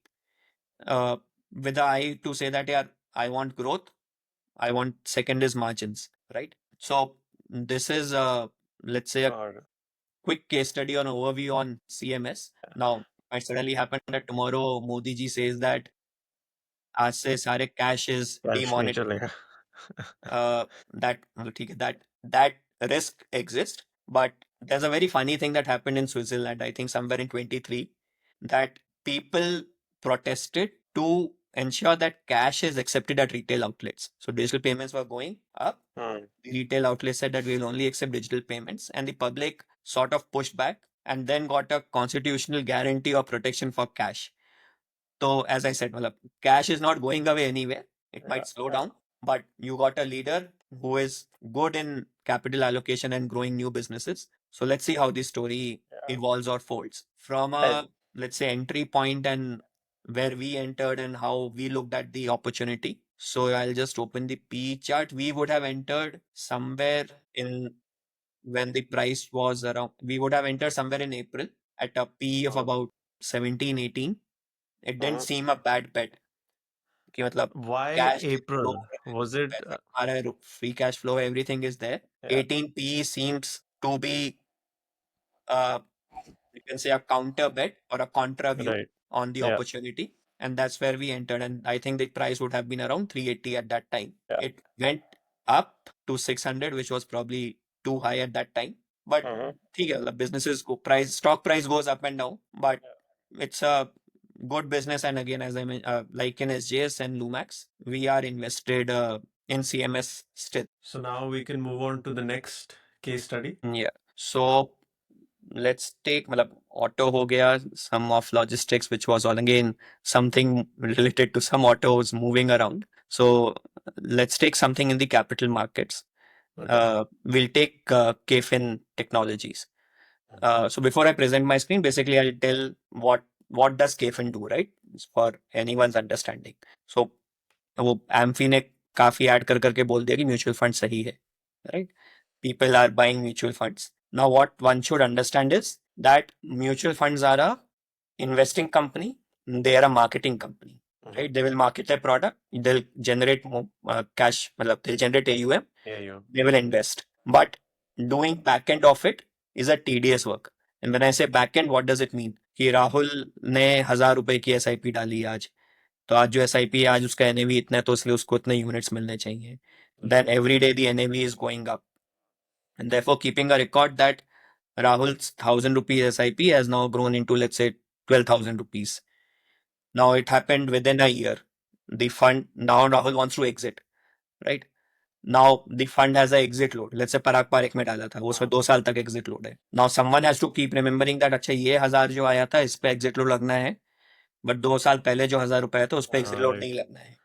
uh, with the eye to say that, yeah, I want growth. I want second is margins, right? So this is, let's say, a Or quick case study on overview on CMS. Now, it suddenly happened that tomorrow Modi ji says that आज से सारे cash is cash नहीं demonetized. चलेगा. That ठीक है, that risk exists, but there's a very funny thing that happened in Switzerland, I think somewhere in 23, that people protested to ensure that cash is accepted at retail outlets. So digital payments were going up. The retail outlets said that we will only accept digital payments, and the public sort of pushed back and then got a constitutional guarantee of protection for cash. So as I said, matlab, cash is not going away anywhere. It might slow down, but you got a leader who is good in capital allocation and growing new businesses. So let's see how this story evolves or folds. From a, let's say, entry point and where we entered and how we looked at the opportunity. So I'll just open the P chart. We would have entered somewhere in when the price was around, we would have entered somewhere in April at a P of about 17, 18. It didn't seem a bad bet कि मतलब Why cash flow, April? Was it? पैसा आ रहा है, free cash flow, everything is there. Yeah. 18 PE seems to be uh, you can say a counter bet or a contra view Right. on the Yeah. opportunity. And that's where we entered. And I think the price would have been around 380 at that time. It went up to 600, which was probably too high at that time. But ठीक है, मतलब businesses go price, stock price goes up and down, but it's a good business. And again, as I mentioned, like in SJS and Lumax, we are invested in CMS still. So now we can move on to the next case study. Yeah. So let's take मतलब auto हो गया, some of logistics, which was all again something related to some autos moving around. So let's take something in the capital markets. We'll take KFin Technologies. So before I present my screen, basically I'll tell what what does KFin do, right? For anyone's understanding. So वो amphi ने काफी add कर करके बोल दिया कि mutual fund सही है, right? People are buying mutual funds. Now, what one should understand is that mutual funds are a investing company. They are a marketing company, right? They will market their product. They'll generate more cash. मतलब they'll generate AUM. Yeah, you. They will invest. But doing back end of it is a tedious work. And when I say back end, what does it mean? कि राहुल ने 1,000 रुपए की SIP डाली आज, तो आज जो SIP है आज उसका NAV इतना है तो इसलिए उसको इतने यूनिट्स मिलने चाहिए. Then every day the NAV is going up, and therefore keeping a record that Rahul's 1,000 rupees SIP has now grown into, let's say, 12,000 rupees. Now it happened within a year. The fund, now Rahul wants to exit, right? Now the fund has a exit load. Let's say Parag Parekh में डाला था, वो उसमें 2 साल तक exit load है. Now someone has to keep remembering that अच्छा ये 1,000 जो आया था इस पे exit load लगना है, but 2 साल पहले जो 1,000 रुपए है तो उस पे exit load Right. नहीं लगना है.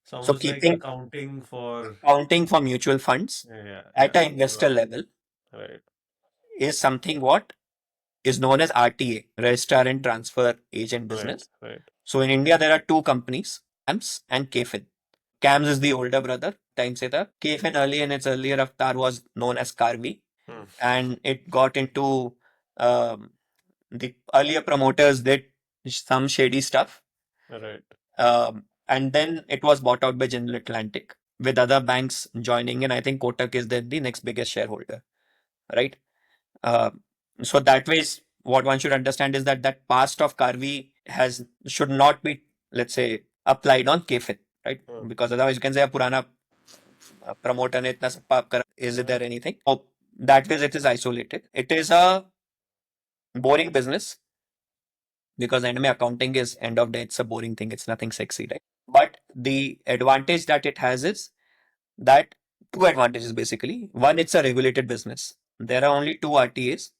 So So almost like keeping accounting for. accounting for mutual funds Yeah, at yeah. an investor level Right. is something what is known as RTA, Registrar and Transfer Agent Business. Right. So in India, there are two companies, CAMS and KFin. CAMS is the older brother, time se tha. KFin early in its earlier avatar was known as Carvi, and it got into the earlier promoters did some shady stuff. Right. And then it was bought out by General Atlantic with other banks joining in. I think Kotak is then the next biggest shareholder, right? Uh, so that way, what one should understand is that that past of Carvi has should not be, let's say, applied on KFin, right? Because otherwise you can say a Purana promoter ne itna sab paap kara. Is there anything? Oh, that way it is isolated. It is a boring business because end में accounting is end of day. It's a boring thing. It's nothing sexy, right? But the advantage that it has is that two advantages basically. One, it's a regulated business. There are only two RTAs.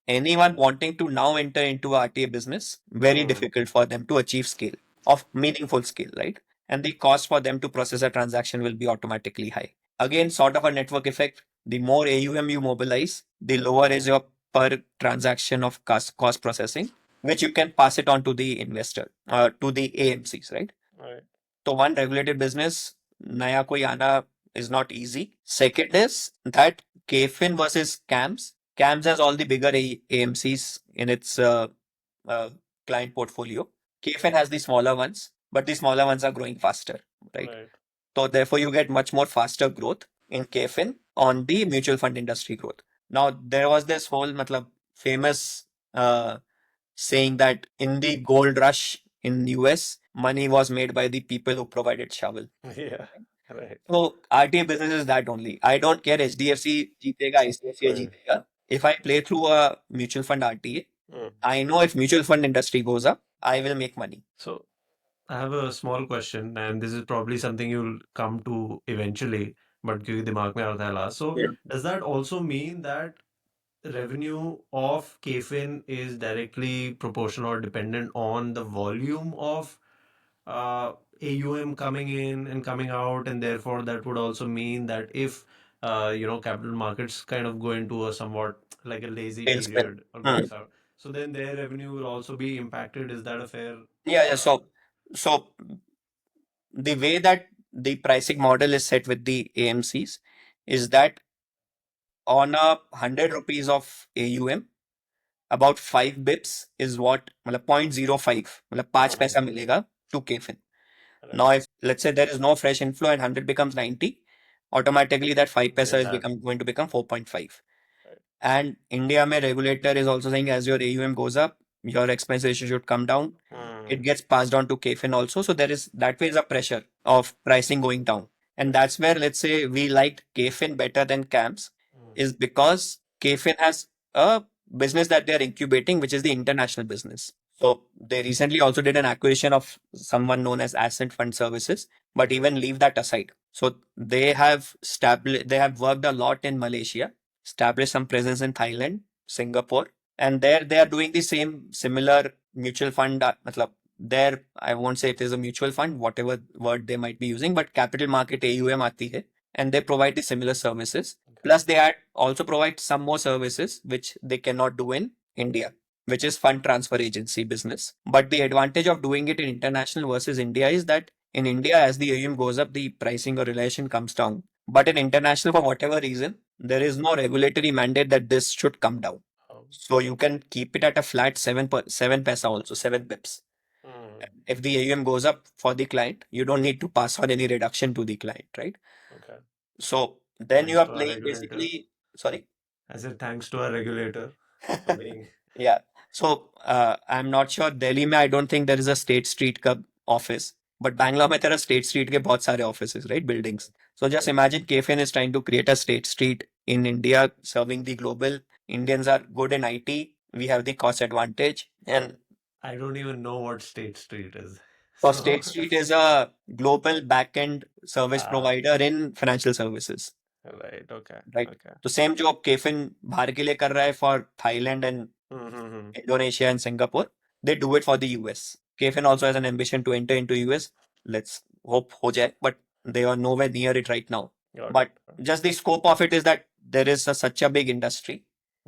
Anyone wanting to now enter into RTA business, very difficult for them to achieve scale of meaningful scale, right? And the cost for them to process a transaction will be automatically high. Again, sort of a network effect. The more AUM you mobilize, the lower is your per transaction of cost processing, which you can pass it on to the investor, to the AMCs, right? Right. So one regulated business, naya koi aana is not easy. Second is that KFin versus CAMS. CAMS has all the bigger AMCs in its uh, client portfolio. KFin has the smaller ones, but the smaller ones are growing faster, right? Right. So therefore, you get much more faster growth in KFin on the mutual fund industry growth. Now there was this whole matlab, famous saying that in the gold rush in US, money was made by the people who provided shovel. Yeah. Right. So RTA business is that only. I don't care HDFC जीतेगा, ICICI जीतेगा. If I play through a mutual fund RTA, I know if mutual fund industry goes up, I will make money. So I have a small question, and this is probably something you'll come to eventually, but क्योंकि दिमाग में आ रहा था last. So Yeah. does that also mean that revenue of KFin is directly proportional or dependent on the volume of AUM coming in and coming out, and therefore that would also mean that if capital markets kind of go into a somewhat like a lazy Tailspin. period or goes out, so then their revenue will also be impacted. Is that a fair? Yeah. So the way that the pricing model is set with the AMCs is that on 100 rupees of AUM, about 5 bips is what, मतलब 0.05, मतलब 5 पैसा मिलेगा to KFin. Now, if let's say there is no fresh inflow and 100 becomes 90, automatically that 5 paisa is going to become 4.5. And India mein regulator is also saying as your AUM goes up, your expense ratio should come down. It gets passed on to KFin also. So there is that way is a pressure of pricing going down. And that's where, let's say, we liked KFin better than CAMS is because KFin has a business that they are incubating, which is the international business. So they recently also did an acquisition of someone known as Ascent Fund Services, but even leave that aside. So they have they have worked a lot in Malaysia, established some presence in Thailand, Singapore, and there they are doing the same similar mutual fund. Matlab, there I won't say it is a mutual fund, whatever word they might be using, but capital market AUM aati hai, and they provide the similar services. Plus, they also provide some more services which they cannot do in India. which is fund transfer agency business. But the advantage of doing it in international versus India is that in India, as the AUM goes up, the pricing or realization comes down. But in international, for whatever reason, there is no regulatory mandate that this should come down. Oh. So you can keep it at a flat 7 paisa also, 7 pips. Mm. If the AUM goes up for the client, you don't need to pass on any reduction to the client, right? Okay. So then you Thanks are to our playing regulator. basically, sorry. I said thanks to our regulator for being. Yeah. So I'm not sure Delhi में I don't think there is a State Street का office, but Bangalore में तेरा State Street के बहुत सारे offices, right? Buildings. So just imagine KFin is trying to create a State Street in India, serving the global. Indians are good in IT. We have the cost advantage, and I don't even know what State Street is. so So, State Street is a global backend service ah, provider in financial services, right. Okay. right? Okay. तो same जो केफिन बाहर के लिए कर रहा है for Thailand and Mm-hmm. Indonesia and Singapore, they do it for the US. KFin also has an ambition to enter into US. Let's hope ho jaye, but they are nowhere near it right now. Got But it. just the scope of it is that there is such a big industry.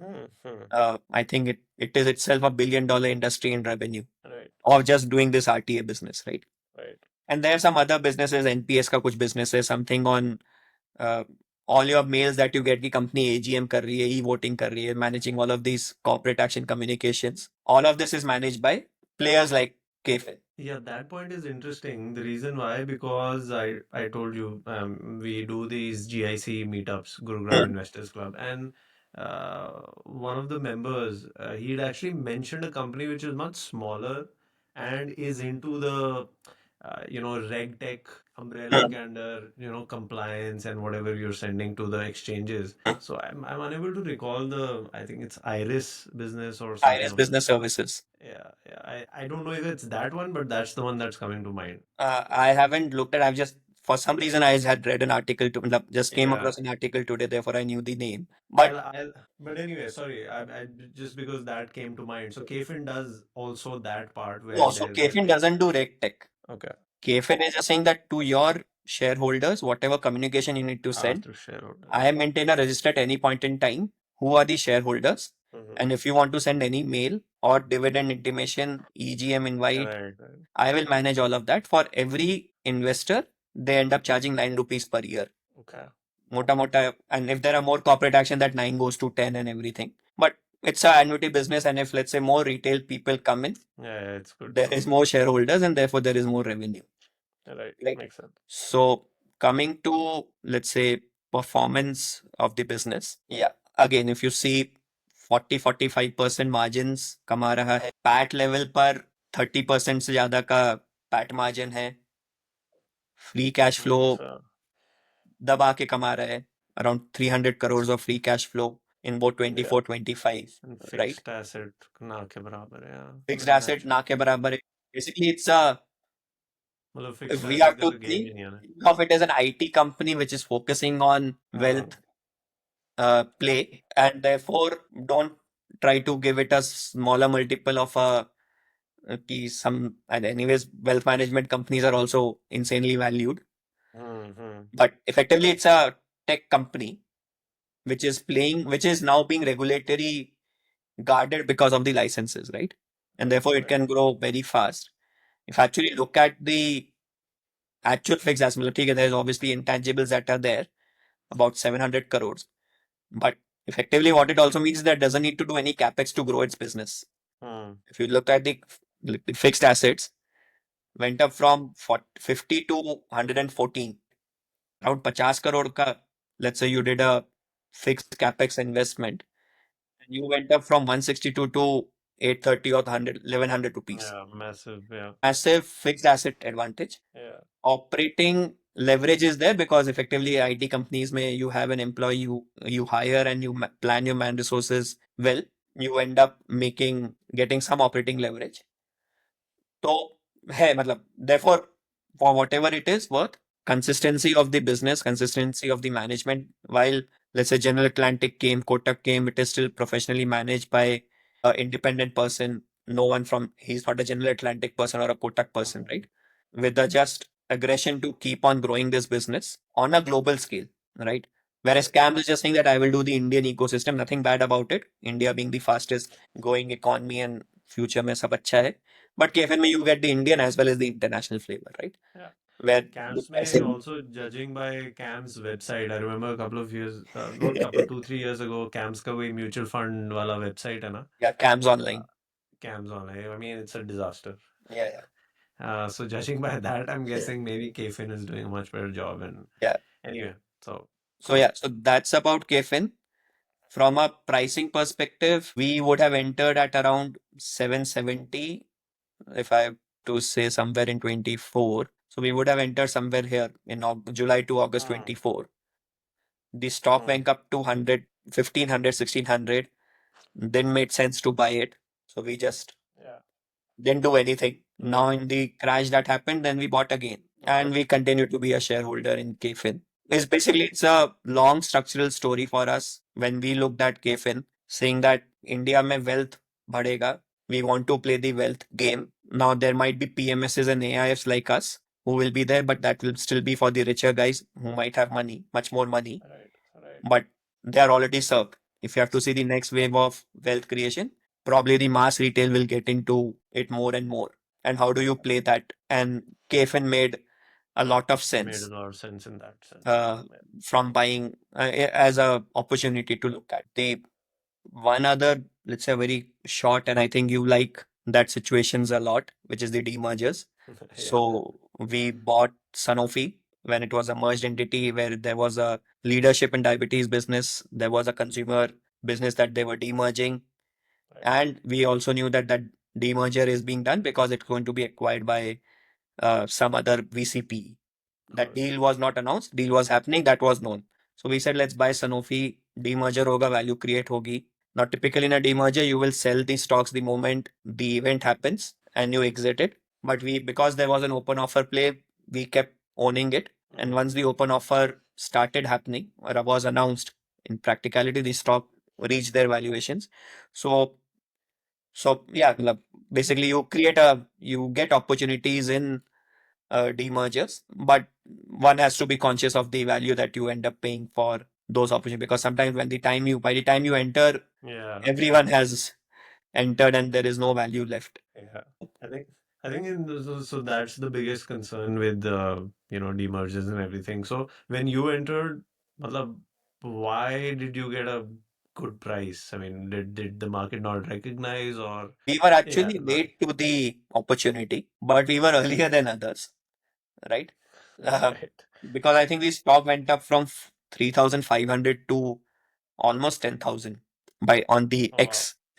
Mm-hmm. I think it is itself $1 billion industry in revenue Right. of just doing this RTA business, right? Right. And there are some other businesses, NPS का कुछ business है, something on uh, all your mails that you get की company AGM कर रही है, e-voting कर रही है, managing all of these corporate action communications. All of this is managed by players like KFin. Yeah, that point is interesting. The reason why, because I told you, we do these GIC meetups, Gurugram Hmm. Investors Club, and one of the members, he'd actually mentioned a company which is much smaller and is into the reg tech umbrella Hmm. के under compliance and whatever you're sending to the exchanges. So I'm unable to recall the, I think it's Iris business or something IRS of. Business Services. Yeah, yeah. I don't know if it's that one, but that's the one that's coming to mind. I haven't looked at. I've just for some reason I had read an article to मतलब just came Yeah. across an article today. Therefore, I knew the name. I'll, But I'll, but anyway, sorry. Just because that came to mind. So KFin does also that part where also there's a. KFin doesn't do reg tech. Okay. KFin is just saying that to your shareholders, whatever communication you need to send, After shareholders. I maintain a register at any point in time. Who are the shareholders? Mm-hmm. And if you want to send any mail or dividend intimation, EGM invite, Right, right. I will manage all of that. For every investor, they end up charging 9 rupees per year. Okay. Mota mota. And if there are more corporate action, that 9 goes to 10 and everything. But it's an annuity business. And if, let's say, more retail people come in, Yeah, yeah, it's good there for. is more shareholders and therefore there is more revenue. Right. Right. Makes sense. So coming to, let's say, performance of the business. Yeah. Again, if you see 40-45% margins कमा रहा है, PAT level पर 30% से ज्यादा का PAT margin है, free cash flow So, दबा के कमा रहा है, around 300 crores of free cash flow in both yeah. 24-25, And right? fixed asset ना के बराबर है, yeah. Fixed Very asset natural. ना के बराबर है. Basically, it's a मतलब if fixed we asset have का to तो गेम ही think नहीं आना. of it as an IT company which is focusing on हाँ. wealth play, and therefore don't try to give it a smaller multiple of a some, and anyways wealth management companies are also insanely valued, Mm-hmm. but effectively it's a tech company which is now being regulatory guarded because of the licenses, right? And Right, therefore it right. can grow very fast. If you actually look at the actual fixed asset, okay, there's obviously intangibles that are there, about 700 crores. But effectively, what it also means is that it doesn't need to do any capex to grow its business. Hmm. If you look at the fixed assets, went up from 50 to 114, around 50 crore ka, let's say you did a fixed capex investment, and you went up from 162 to 830 or 100, 1100 rupees. Yeah, massive. Yeah. Massive fixed asset advantage. Yeah. Operating leverage is there because effectively IT companies may you have an employee you hire and you plan your man resources well, you end up getting some operating leverage. तो है मतलब therefore for whatever it is worth, consistency of the business, consistency of the management, while let's say General Atlantic came, Kotak came, it is still professionally managed by independent person. No one from he's not a General Atlantic person or a Kotak person, right? With the just aggression to keep on growing this business on a global scale, right? Whereas CAMS is just saying that I will do the Indian ecosystem, nothing bad about it. India being the fastest growing economy and future में सब अच्छा है. But KFin में you get the Indian as well as the international flavor, right? Yeah. Where the Camps may pricing, also, judging by Cam's website, I remember a couple of years, not couple, 2, 3 years ago, Cam's का कोई mutual fund वाला website है ना, yeah, CAMS uh, online. Cam's online. I mean, it's a disaster. Yeah, yeah, So judging by that, I'm guessing maybe KFin is doing a much better job. And yeah. anyway, so So cool. yeah, so that's about KFin. From a pricing perspective, we would have entered at around 770, if I have to say somewhere in 24. So we would have entered somewhere here in July to August Mm, 24. The stock mm, went up to 100, 1500, 1600. Then made sense to buy it. So we just yeah, didn't do anything. right. Now in the crash that happened, then we bought again. Okay. And we continue to be a shareholder in KFin. It's a long structural story for us when we looked at KFin, saying that India mein wealth badhega. We want to play the wealth game. Now there might be PMSs and AIFs like us who will be there, but that will still be for the richer guys who might have money, much more money, Right, right. but they are already served. If you have to see the next wave of wealth creation, probably the mass retail will get into it more and more. And how do you play that? And KFin made a lot of Made a sense lot of sense in that sense. Yeah. uh, from buying as a opportunity to look at. The one other, let's say, very short, and I think you like that situations a lot, which is the demergers. Yeah. So we bought Sanofi when it was a merged entity where there was a leadership in diabetes business, there was a consumer business that they were demerging, Right. and we also knew that that demerger is being done because it's going to be acquired by some other VCP. That Got it. deal was not announced, deal was happening, that was known. So we said, let's buy Sanofi, demerger hoga, value create hogi. Now, typically in a demerger, you will sell the stocks the moment the event happens and you exit it. But we, because there was an open offer play, we kept owning it. And Mm, once the open offer started happening or was announced, in practicality, the stock reached their valuations. So, so yeah, basically you get opportunities in demergers, but one has to be conscious of the value that you end up paying for those opportunities because sometimes by the time you enter, yeah. everyone has entered and there is no value left. Yeah. I think so that's the biggest concern with demergers and everything. So when you entered, matlab, why did you get a good price? I mean, did the market not recognize or We were yeah, actually not late to the opportunity, but we were earlier than others, right? Uh, right. because I think the stock went up from 3,500 to almost 10,000 by on the Oh wow.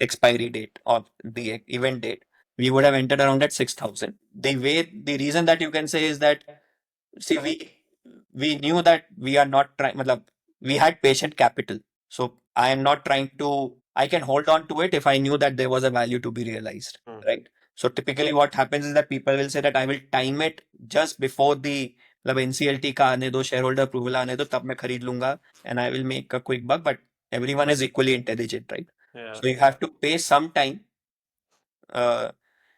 expiry date of the event date. We would have entered around at 6,000. The reason that you can say is that, see, we knew that we are not trying, we had patient capital. So I am not trying to, I can hold on to it if I knew that there was a value to be realized, Hmm. right? So typically what happens is that people will say that I will time it just before the NCLT का आने दो, shareholder approval आने दो, तब मैं खरीद लूंगा and I will make a quick buck, but everyone is equally intelligent, right? Yeah, So you yeah. have to pay some time, uh,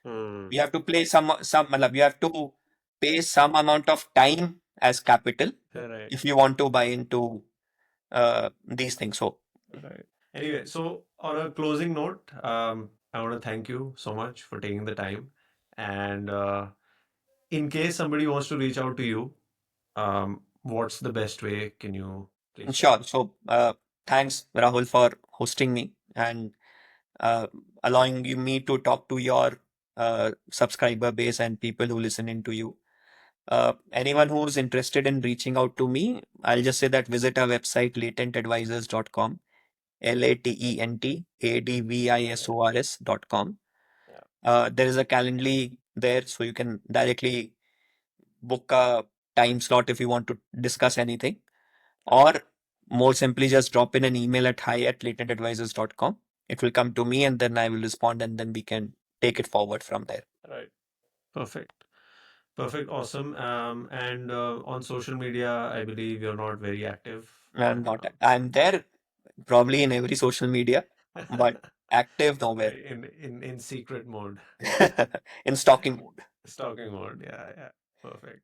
Hmm. you have to play you have to pay some amount of time as capital Right. if you want to buy into these things. So Right. Anyway, so on a closing note, I want to thank you so much for taking the time. And in case somebody wants to reach out to you, what's the best way? Can you please share? sure. So thanks Rahul for hosting me and uh, allowing me to talk to your subscriber base and people who listen into you. Anyone who's interested in reaching out to me, I'll just say that visit our website latentadvisors.com, Right. latentadvisors.com. Yeah. There is a Calendly there, so you can directly book a time slot if you want to discuss anything, Right. or more simply just drop in an email at hi@latentadvisors.com. It will come to me and then I will respond and then we can take it forward from there. Right. Perfect. Perfect. Awesome. And on social media, I believe you're not very active. I'm there probably in every social media, but active nowhere. In secret mode. In stalking mode. Stalking mode. Yeah, yeah. Perfect.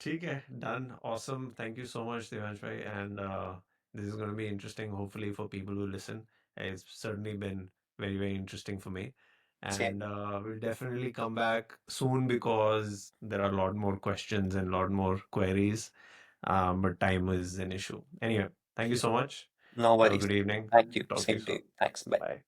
ठीक है. Done. Awesome. Thank you so much, Devansh bhai. And This is going to be interesting, hopefully, for people who listen. It's certainly been very, very interesting for me. Same. And we'll definitely come back soon because there are a lot more questions and a lot more queries. But time is an issue. Anyway, thank you so much. No Have a worries. good evening. Thank you. Talk to you Same to soon. you. Thanks. Bye. Bye.